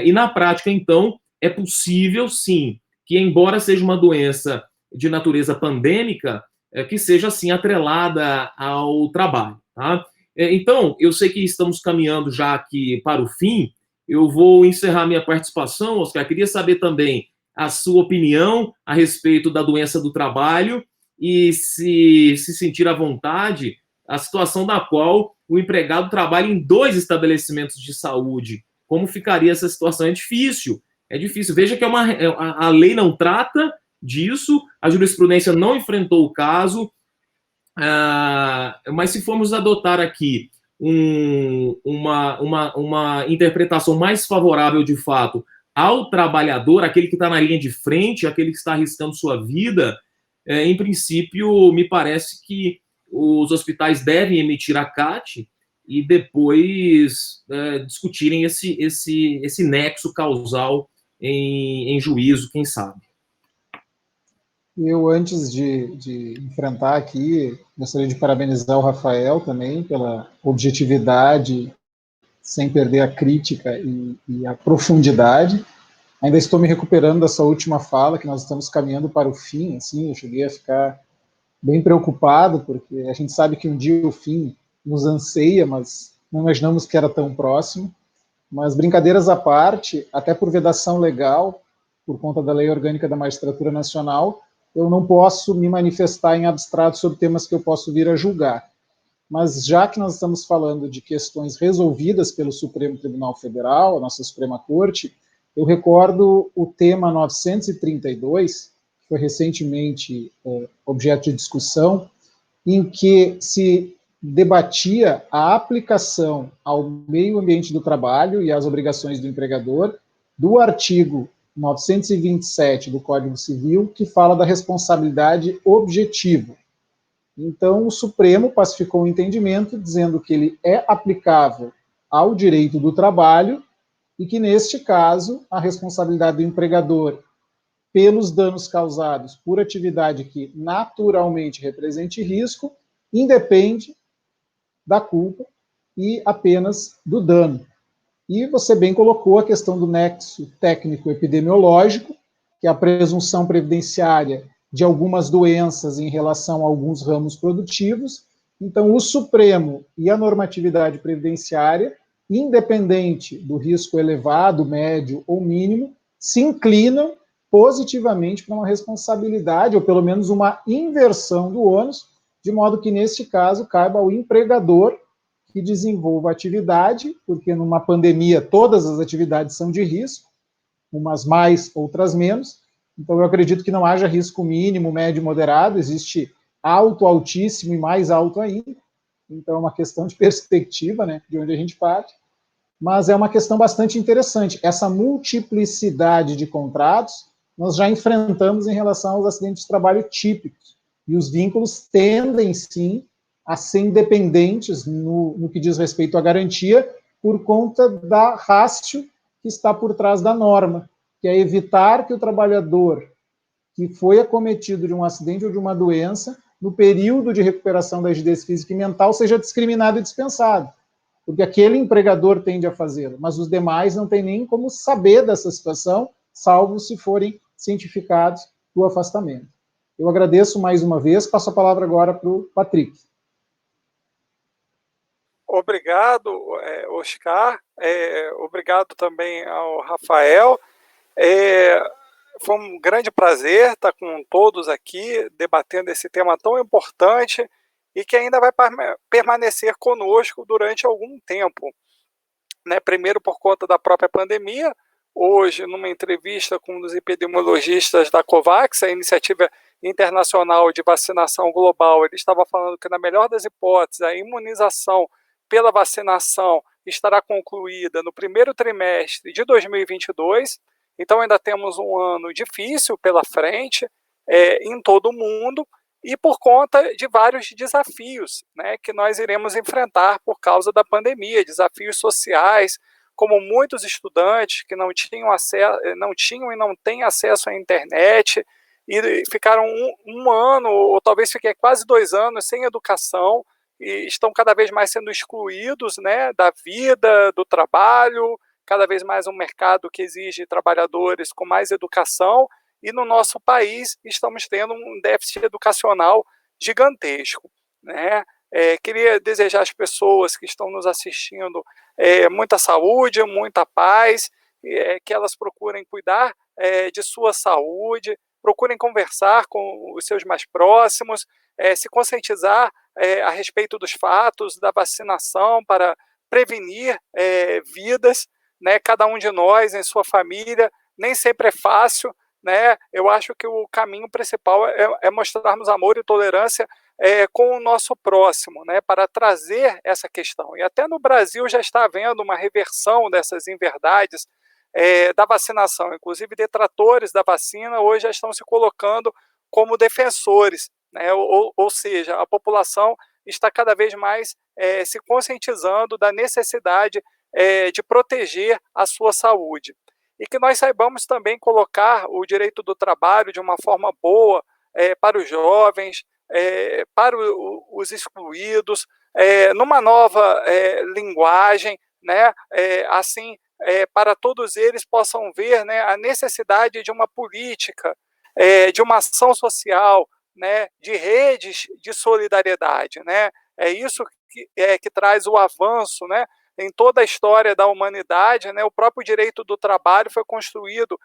C: E na prática, então, é possível, sim, que, embora seja uma doença de natureza pandêmica, que seja, assim, atrelada ao trabalho, tá? Então, eu sei que estamos caminhando já aqui para o fim, eu vou encerrar minha participação, Oscar. Queria saber também a sua opinião a respeito da doença do trabalho e, se sentir à vontade, a situação da qual o empregado trabalha em 2 estabelecimentos de saúde. Como ficaria essa situação? É difícil. Veja que a lei não trata disso, a jurisprudência não enfrentou o caso, mas se formos adotar aqui uma interpretação mais favorável, de fato, ao trabalhador, aquele que está na linha de frente, aquele que está arriscando sua vida, em princípio, me parece que os hospitais devem emitir a CAT e depois discutirem esse nexo causal em juízo, quem sabe.
A: Eu, antes de enfrentar aqui, gostaria de parabenizar o Rafael também pela objetividade, sem perder a crítica e a profundidade. Ainda estou me recuperando dessa última fala, que nós estamos caminhando para o fim, assim, eu cheguei a ficar bem preocupado, porque a gente sabe que um dia o fim nos anseia, mas não imaginamos que era tão próximo. Mas, brincadeiras à parte, até por vedação legal, por conta da Lei Orgânica da Magistratura Nacional, eu não posso me manifestar em abstrato sobre temas que eu posso vir a julgar. Mas, já que nós estamos falando de questões resolvidas pelo Supremo Tribunal Federal, a nossa Suprema Corte, eu recordo o tema 932, que foi recentemente objeto de discussão, em que se debatia a aplicação ao meio ambiente do trabalho e às obrigações do empregador do artigo 927 do Código Civil, que fala da responsabilidade objetiva. Então, o Supremo pacificou o entendimento, dizendo que ele é aplicável ao direito do trabalho e que, neste caso, a responsabilidade do empregador pelos danos causados por atividade que naturalmente represente risco independe da culpa e apenas do dano. E você bem colocou a questão do nexo técnico-epidemiológico, que é a presunção previdenciária de algumas doenças em relação a alguns ramos produtivos. Então, o Supremo e a normatividade previdenciária, independente do risco elevado, médio ou mínimo, se inclinam positivamente para uma responsabilidade, ou pelo menos uma inversão do ônus, de modo que, neste caso, caiba ao empregador que desenvolva a atividade, porque numa pandemia todas as atividades são de risco, umas mais, outras menos. Então, eu acredito que não haja risco mínimo, médio, moderado, existe alto, altíssimo e mais alto ainda. Então, é uma questão de perspectiva, né, de onde a gente parte. Mas é uma questão bastante interessante. Essa multiplicidade de contratos nós já enfrentamos em relação aos acidentes de trabalho típicos. E os vínculos tendem, sim, a ser independentes no que diz respeito à garantia, por conta da ratio que está por trás da norma. que é evitar que o trabalhador que foi acometido de um acidente ou de uma doença, no período de recuperação da rigidez física e mental, seja discriminado e dispensado. Porque aquele empregador tende a fazê-lo, mas os demais não têm nem como saber dessa situação, salvo se forem cientificados do afastamento. Eu agradeço mais uma vez, passo a palavra agora para o Patrick.
B: Obrigado, Oscar. Obrigado também ao Rafael. Foi um grande prazer estar com todos aqui, debatendo esse tema tão importante e que ainda vai permanecer conosco durante algum tempo. Né? Primeiro, por conta da própria pandemia. Hoje, numa entrevista com um dos epidemiologistas da COVAX, a Iniciativa Internacional de Vacinação Global, ele estava falando que, na melhor das hipóteses, a imunização pela vacinação estará concluída no primeiro trimestre de 2022, então ainda temos um ano difícil pela frente em todo o mundo, e por conta de vários desafios, né, que nós iremos enfrentar por causa da pandemia, desafios sociais, como muitos estudantes que não tinham e não têm acesso à internet, e ficaram um ano, ou talvez fiquem quase 2 anos sem educação, e estão cada vez mais sendo excluídos, né, da vida, do trabalho, cada vez mais um mercado que exige trabalhadores com mais educação, e no nosso país estamos tendo um déficit educacional gigantesco. Né? Queria desejar às pessoas que estão nos assistindo muita saúde, muita paz, que elas procurem cuidar de sua saúde, procurem conversar com os seus mais próximos, se conscientizar a respeito dos fatos da vacinação para prevenir vidas, né? Cada um de nós em sua família, nem sempre é fácil, né? Eu acho que o caminho principal é mostrarmos amor e tolerância com o nosso próximo, né? Para trazer essa questão. E até no Brasil já está havendo uma reversão dessas inverdades da vacinação. Inclusive, detratores da vacina hoje já estão se colocando como defensores, né? Ou seja, a população está cada vez mais se conscientizando da necessidade de proteger a sua saúde. E que nós saibamos também colocar o direito do trabalho de uma forma boa para os jovens, para os excluídos, numa nova linguagem, né? Assim, para todos eles possam ver, né, a necessidade de uma política, de uma ação social, né, de redes de solidariedade. Né? É isso que traz o avanço, né? Em toda a história da humanidade, né, o próprio direito do trabalho foi construído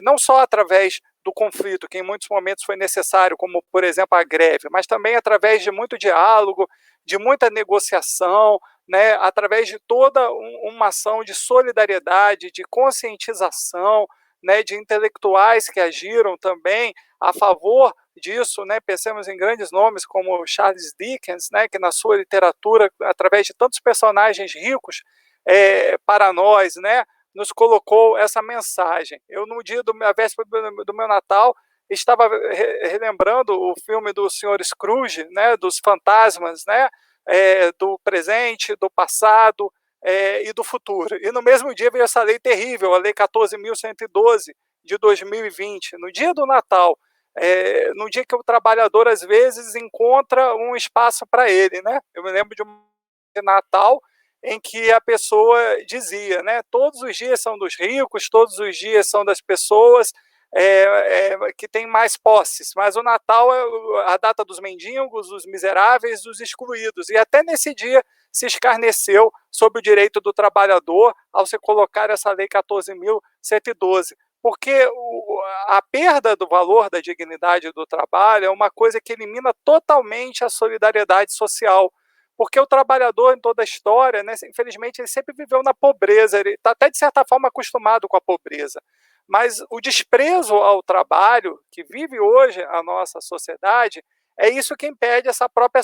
B: não só através do conflito, que em muitos momentos foi necessário, como, por exemplo, a greve, mas também através de muito diálogo, de muita negociação, né, através de toda uma ação de solidariedade, de conscientização, né, de intelectuais que agiram também a favor disso, né? Pensemos em grandes nomes como Charles Dickens, né, que na sua literatura, através de tantos personagens ricos para nós, né, nos colocou essa mensagem. Eu, no dia da véspera do meu Natal, estava relembrando o filme do Sr. Scrooge, né, dos fantasmas, né, do presente, do passado e do futuro. E no mesmo dia veio essa lei terrível, a Lei 14.112 de 2020, no dia do Natal, no dia que o trabalhador às vezes encontra um espaço para ele, né? Eu me lembro de um Natal em que a pessoa dizia, né? Todos os dias são dos ricos, todos os dias são das pessoas que têm mais posses, mas o Natal é a data dos mendigos, dos miseráveis, dos excluídos. E até nesse dia se escarneceu sobre o direito do trabalhador ao se colocar essa Lei 14.112. Porque a perda do valor da dignidade do trabalho é uma coisa que elimina totalmente a solidariedade social. Porque o trabalhador, em toda a história, né, infelizmente, ele sempre viveu na pobreza, ele está até, de certa forma, acostumado com a pobreza. Mas o desprezo ao trabalho que vive hoje a nossa sociedade é isso que impede essa própria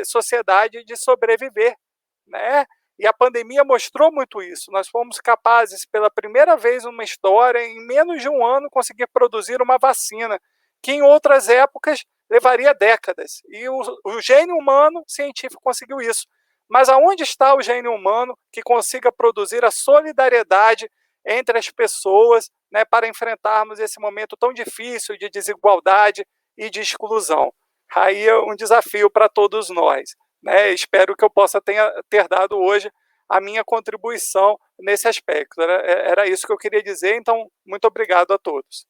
B: sociedade de sobreviver. Né? E a pandemia mostrou muito isso. Nós fomos capazes, pela primeira vez numa história, em menos de um ano, conseguir produzir uma vacina, que em outras épocas levaria décadas. E o gênio humano científico conseguiu isso. Mas aonde está o gênio humano que consiga produzir a solidariedade entre as pessoas, né, para enfrentarmos esse momento tão difícil de desigualdade e de exclusão. Aí é um desafio para todos nós, né? Espero que eu possa ter dado hoje a minha contribuição nesse aspecto. Era isso que eu queria dizer, então, muito obrigado a todos.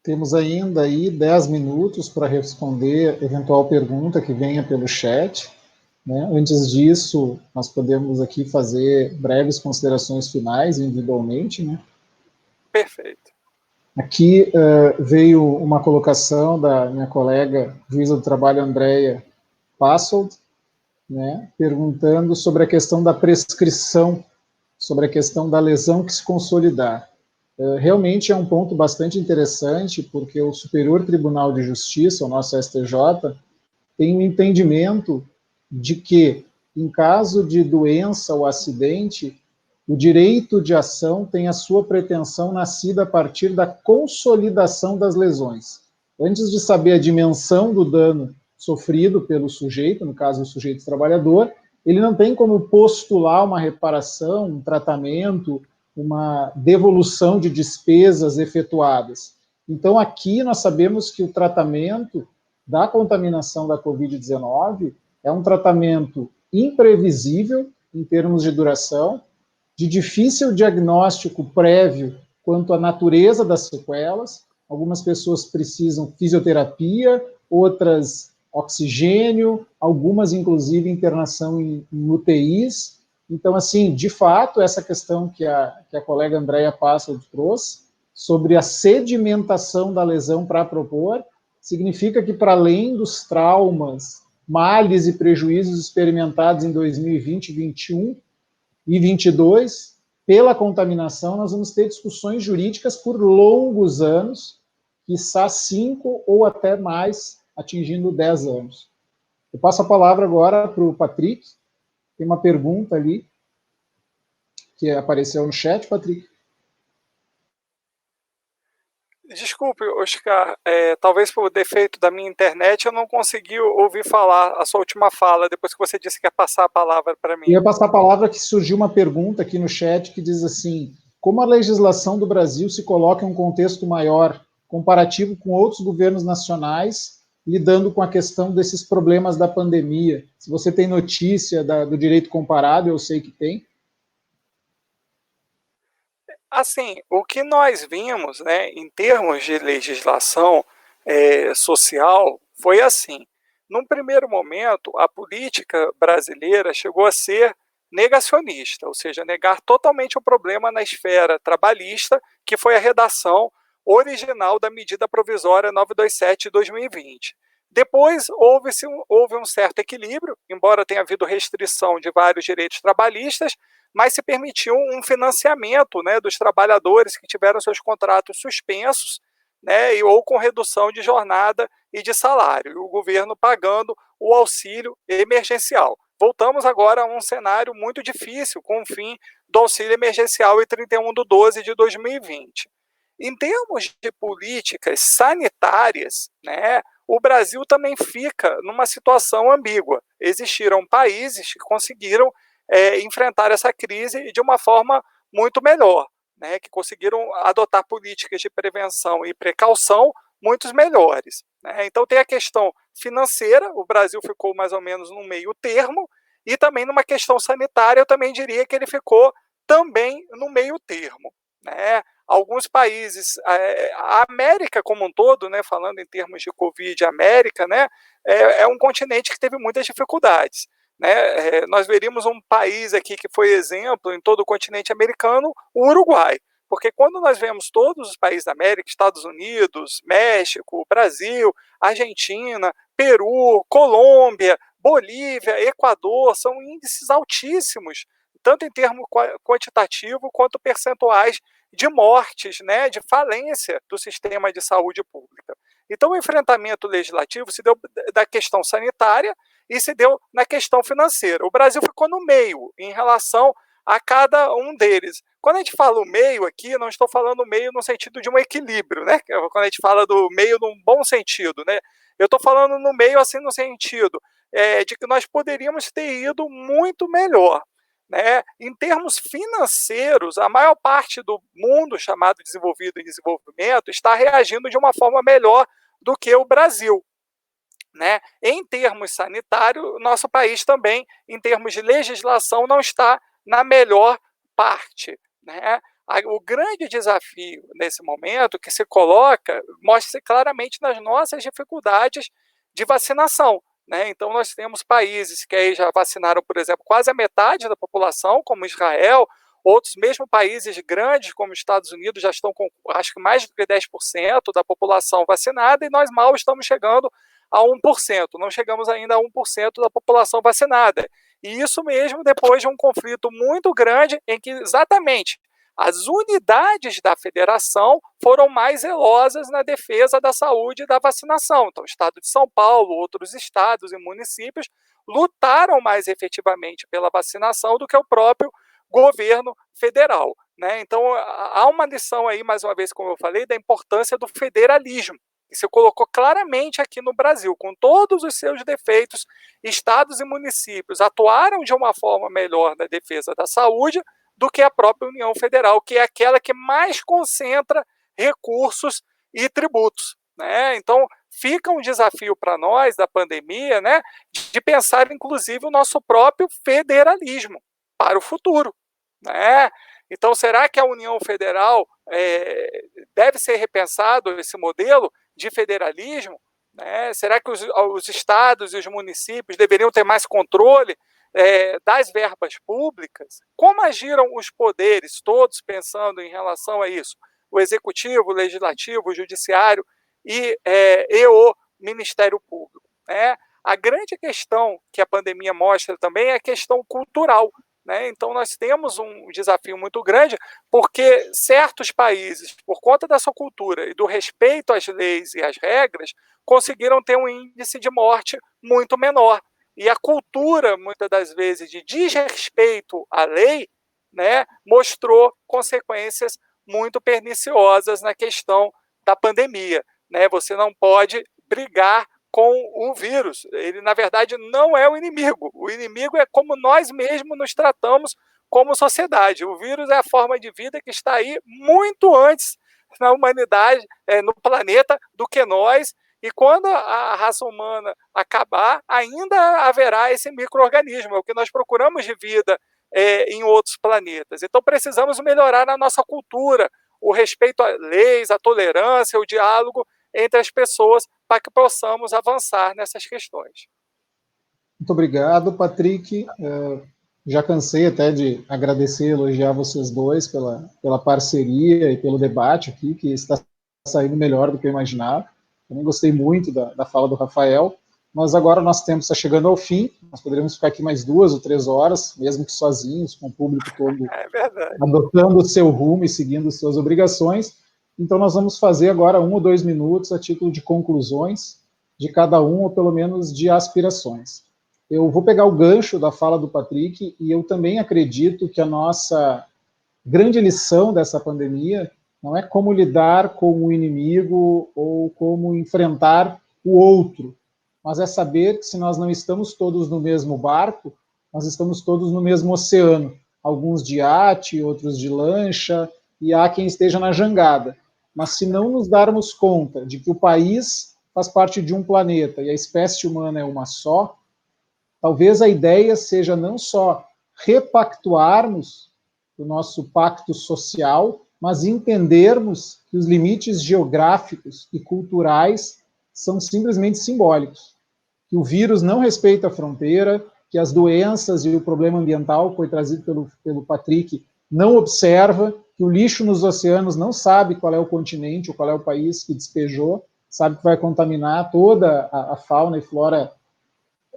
A: Temos ainda aí 10 minutos para responder eventual pergunta que venha pelo chat. Né? Antes disso, nós podemos aqui fazer breves considerações finais individualmente. Né?
B: Perfeito.
A: Aqui veio uma colocação da minha colega juíza do trabalho, Andréia Passold, né? Perguntando sobre a questão da prescrição, sobre a questão da lesão que se consolidar. Realmente é um ponto bastante interessante, porque o Superior Tribunal de Justiça, o nosso STJ, tem um entendimento de que, em caso de doença ou acidente, o direito de ação tem a sua pretensão nascida a partir da consolidação das lesões. Antes de saber a dimensão do dano sofrido pelo sujeito, no caso o sujeito trabalhador, ele não tem como postular uma reparação, um tratamento, uma devolução de despesas efetuadas. Então, aqui nós sabemos que o tratamento da contaminação da Covid-19 é um tratamento imprevisível em termos de duração, de difícil diagnóstico prévio quanto à natureza das sequelas. Algumas pessoas precisam fisioterapia, outras oxigênio, algumas inclusive internação em UTIs. Então, assim, de fato, essa questão que a colega Andréia Passold trouxe, sobre a sedimentação da lesão para propor, significa que, para além dos traumas, males e prejuízos experimentados em 2020, 2021 e 2022, pela contaminação, nós vamos ter discussões jurídicas por longos anos, quiçá 5 ou até mais, atingindo 10 anos. Eu passo a palavra agora para o Patrick. Tem uma pergunta ali que apareceu no chat, Patrick.
B: Desculpe, Oscar, talvez por defeito da minha internet eu não consegui ouvir falar a sua última fala, depois que você disse que ia passar a palavra para mim.
A: Eu ia passar a palavra que surgiu uma pergunta aqui no chat que diz assim: como a legislação do Brasil se coloca em um contexto maior, comparativo com outros governos nacionais, lidando com a questão desses problemas da pandemia? Se você tem notícia do direito comparado, eu sei que tem.
B: Assim, o que nós vimos, né, em termos de legislação social, foi assim. Num primeiro momento, a política brasileira chegou a ser negacionista, ou seja, negar totalmente o problema na esfera trabalhista, que foi a redação original da medida provisória 927 de 2020. Depois, houve um certo equilíbrio, embora tenha havido restrição de vários direitos trabalhistas, mas se permitiu um financiamento, né, dos trabalhadores que tiveram seus contratos suspensos, né, ou com redução de jornada e de salário, e o governo pagando o auxílio emergencial. Voltamos agora a um cenário muito difícil, com o fim do auxílio emergencial em 31/12 de 2020. Em termos de políticas sanitárias, né, o Brasil também fica numa situação ambígua. Existiram países que conseguiram enfrentar essa crise de uma forma muito melhor, né, que conseguiram adotar políticas de prevenção e precaução muito melhores. Né? Então tem a questão financeira, o Brasil ficou mais ou menos no meio termo, e também numa questão sanitária, eu também diria que ele ficou também no meio termo. Né? Alguns países, a América como um todo, né, falando em termos de Covid, a América, né, é um continente que teve muitas dificuldades. Né? Nós veríamos um país aqui que foi exemplo em todo o continente americano, o Uruguai. Porque quando nós vemos todos os países da América, Estados Unidos, México, Brasil, Argentina, Peru, Colômbia, Bolívia, Equador, são índices altíssimos, tanto em termo quantitativo quanto percentuais de mortes, né, de falência do sistema de saúde pública. Então, o enfrentamento legislativo se deu da questão sanitária e se deu na questão financeira. O Brasil ficou no meio em relação a cada um deles. Quando a gente fala o meio aqui, não estou falando meio no sentido de um equilíbrio, né? Quando a gente fala do meio num bom sentido, né? Eu estou falando no meio assim no sentido de que nós poderíamos ter ido muito melhor. né? Em termos financeiros, a maior parte do mundo chamado desenvolvido e desenvolvimento está reagindo de uma forma melhor do que o Brasil, né? Em termos sanitários, nosso país também, em termos de legislação, não está na melhor parte, né? O grande desafio nesse momento que se coloca mostra-se claramente nas nossas dificuldades de vacinação, né? Então, nós temos países que aí já vacinaram, por exemplo, quase a metade da população, como Israel, outros mesmo países grandes, como os Estados Unidos, já estão com, acho que mais do que 10% da população vacinada, e nós mal estamos chegando a 1%, não chegamos ainda a 1% da população vacinada. E isso mesmo depois de um conflito muito grande em que exatamente as unidades da federação foram mais zelosas na defesa da saúde e da vacinação. Então, o estado de São Paulo, outros estados e municípios lutaram mais efetivamente pela vacinação do que o próprio governo federal, né? Então, há uma lição aí, mais uma vez, como eu falei, da importância do federalismo. E se colocou claramente aqui no Brasil, com todos os seus defeitos, estados e municípios atuaram de uma forma melhor na defesa da saúde do que a própria União Federal, que é aquela que mais concentra recursos e tributos, né? Então, fica um desafio para nós, da pandemia, né, de pensar, inclusive, o nosso próprio federalismo para o futuro, né? Então, será que a União Federal deve ser repensado esse modelo de federalismo? Né? Será que os estados e os municípios deveriam ter mais controle das verbas públicas? Como agiram os poderes todos pensando em relação a isso? O executivo, o legislativo, o judiciário e o Ministério Público, né? A grande questão que a pandemia mostra também é a questão cultural, né? Então, nós temos um desafio muito grande, porque certos países, por conta da sua cultura e do respeito às leis e às regras, conseguiram ter um índice de morte muito menor. E a cultura, muitas das vezes, de desrespeito à lei, né, mostrou consequências muito perniciosas na questão da pandemia, né? Você não pode brigar com o vírus. Ele, na verdade, não é o inimigo. O inimigo é como nós mesmos nos tratamos como sociedade. O vírus é a forma de vida que está aí muito antes na humanidade, no planeta, do que nós. E quando a raça humana acabar, ainda haverá esse micro-organismo. É o que nós procuramos de vida em outros planetas. Então, precisamos melhorar a nossa cultura, o respeito a leis, a tolerância, o diálogo entre as pessoas, para que possamos avançar nessas questões.
A: Muito obrigado, Patrick. Já cansei até de agradecer e elogiar vocês dois pela parceria e pelo debate aqui, que está saindo melhor do que eu imaginava. Também gostei muito da fala do Rafael, mas agora o nosso tempo está chegando ao fim. Nós poderíamos ficar aqui mais 2 ou 3 horas, mesmo que sozinhos, com o público todo adotando o seu rumo e seguindo suas obrigações. Então, nós vamos fazer agora 1 ou 2 minutos a título de conclusões de cada um, ou pelo menos de aspirações. Eu vou pegar o gancho da fala do Patrick, e eu também acredito que a nossa grande lição dessa pandemia não é como lidar com o inimigo ou como enfrentar o outro, mas é saber que se nós não estamos todos no mesmo barco, nós estamos todos no mesmo oceano, alguns de iate, outros de lancha, e há quem esteja na jangada. Mas se não nos darmos conta de que o país faz parte de um planeta e a espécie humana é uma só, talvez a ideia seja não só repactuarmos o nosso pacto social, mas entendermos que os limites geográficos e culturais são simplesmente simbólicos, que o vírus não respeita a fronteira, que as doenças e o problema ambiental, que foi trazido pelo Patrick, não observa, que o lixo nos oceanos não sabe qual é o continente ou qual é o país que despejou, sabe que vai contaminar toda a fauna e flora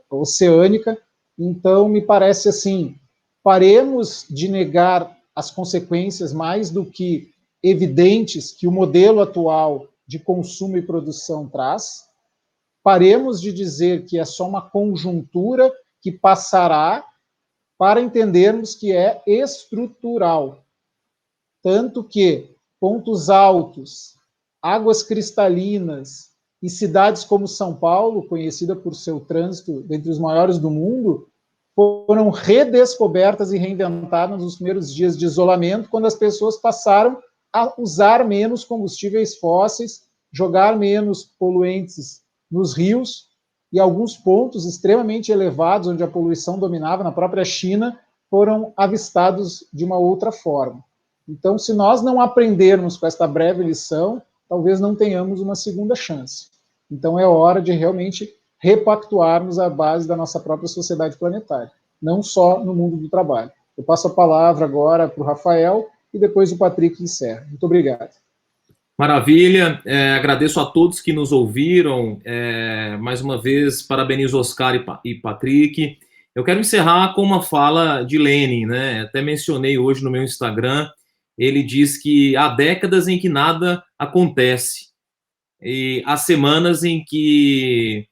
A: oceânica. Então, me parece assim, paremos de negar as consequências mais do que evidentes que o modelo atual de consumo e produção traz, paremos de dizer que é só uma conjuntura que passará, para entendermos que é estrutural. Tanto que pontos altos, águas cristalinas e cidades como São Paulo, conhecida por seu trânsito dentre os maiores do mundo, foram redescobertas e reinventadas nos primeiros dias de isolamento, quando as pessoas passaram a usar menos combustíveis fósseis, jogar menos poluentes nos rios, e alguns pontos extremamente elevados, onde a poluição dominava, na própria China, foram avistados de uma outra forma. Então, se nós não aprendermos com esta breve lição, talvez não tenhamos uma segunda chance. Então, é hora de realmente repactuarmos a base da nossa própria sociedade planetária, não só no mundo do trabalho. Eu passo a palavra agora para o Rafael e depois o Patrick encerra. Muito obrigado.
C: Maravilha, agradeço a todos que nos ouviram, mais uma vez parabenizo Oscar e Patrick. Eu quero encerrar com uma fala de Lenin, né? Até mencionei hoje no meu Instagram, ele diz que há décadas em que nada acontece, e há semanas em que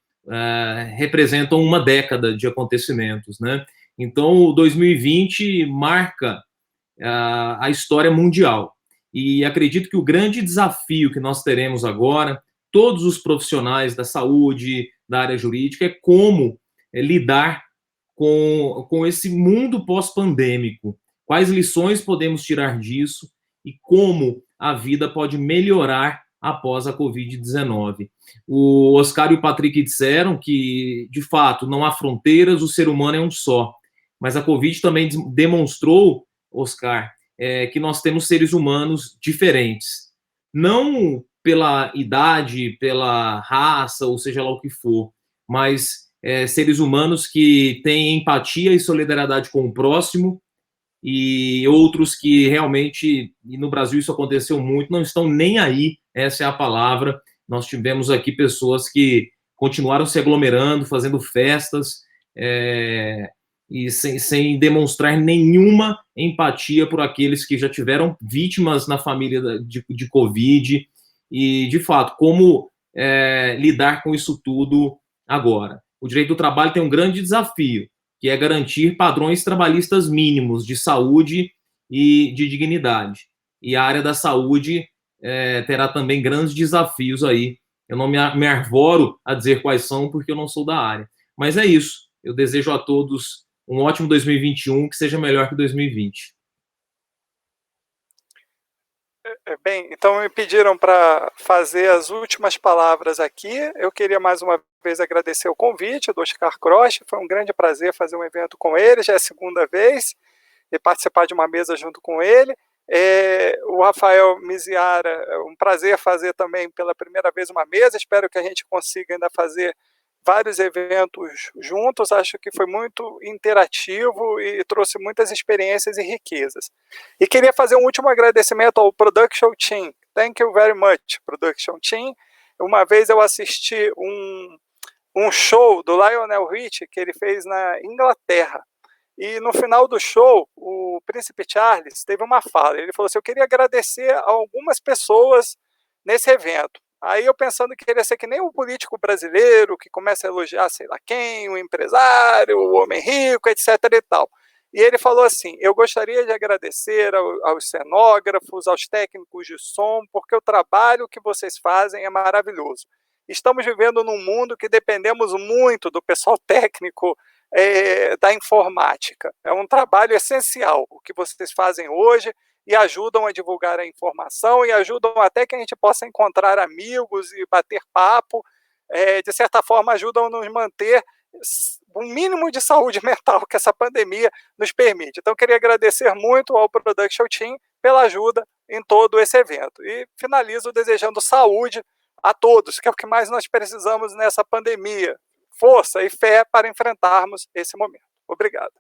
C: representam uma década de acontecimentos, né? Então, o 2020 marca a história mundial. E acredito que o grande desafio que nós teremos agora, todos os profissionais da saúde, da área jurídica, é como lidar com esse mundo pós-pandêmico. Quais lições podemos tirar disso e como a vida pode melhorar após a Covid-19. O Oscar e o Patrick disseram que, de fato, não há fronteiras, o ser humano é um só. Mas a Covid também demonstrou, Oscar, que nós temos seres humanos diferentes. Não pela idade, pela raça, ou seja lá o que for, mas seres humanos que têm empatia e solidariedade com o próximo, e outros que realmente, e no Brasil isso aconteceu muito, não estão nem aí, essa é a palavra. Nós tivemos aqui pessoas que continuaram se aglomerando, fazendo festas, e sem demonstrar nenhuma empatia por aqueles que já tiveram vítimas na família de Covid, e, de fato, como lidar com isso tudo agora. O direito do trabalho tem um grande desafio, que é garantir padrões trabalhistas mínimos de saúde e de dignidade. E a área da saúde terá também grandes desafios aí. Eu não me arvoro a dizer quais são, porque eu não sou da área. Mas é isso. Eu desejo a todos um ótimo 2021, que seja melhor que 2020.
B: Bem, então me pediram para fazer as últimas palavras aqui. Eu queria mais uma vez agradecer o convite do Oscar Croce. Foi um grande prazer fazer um evento com ele, já é a segunda vez, e participar de uma mesa junto com ele. O Rafael Miziara, é um prazer fazer também pela primeira vez uma mesa. Espero que a gente consiga ainda fazer vários eventos juntos. Acho que foi muito interativo e trouxe muitas experiências e riquezas. E queria fazer um último agradecimento ao Production Team. Thank you very much, Production Team. Uma vez eu assisti um show do Lionel Richie que ele fez na Inglaterra. E no final do show, o Príncipe Charles teve uma fala. Ele falou assim: eu queria agradecer a algumas pessoas nesse evento. Aí eu pensando que queria ser que nem o político brasileiro, que começa a elogiar sei lá quem, o empresário, o homem rico, etc. e tal. E ele falou assim: eu gostaria de agradecer aos cenógrafos, aos técnicos de som, porque o trabalho que vocês fazem é maravilhoso. Estamos vivendo num mundo que dependemos muito do pessoal técnico da informática. É um trabalho essencial o que vocês fazem hoje, e ajudam a divulgar a informação, e ajudam até que a gente possa encontrar amigos e bater papo. De certa forma, ajudam a nos manter um mínimo de saúde mental que essa pandemia nos permite. Então, queria agradecer muito ao Production Team pela ajuda em todo esse evento. E finalizo desejando saúde a todos, que é o que mais nós precisamos nessa pandemia. Força e fé para enfrentarmos esse momento. Obrigado.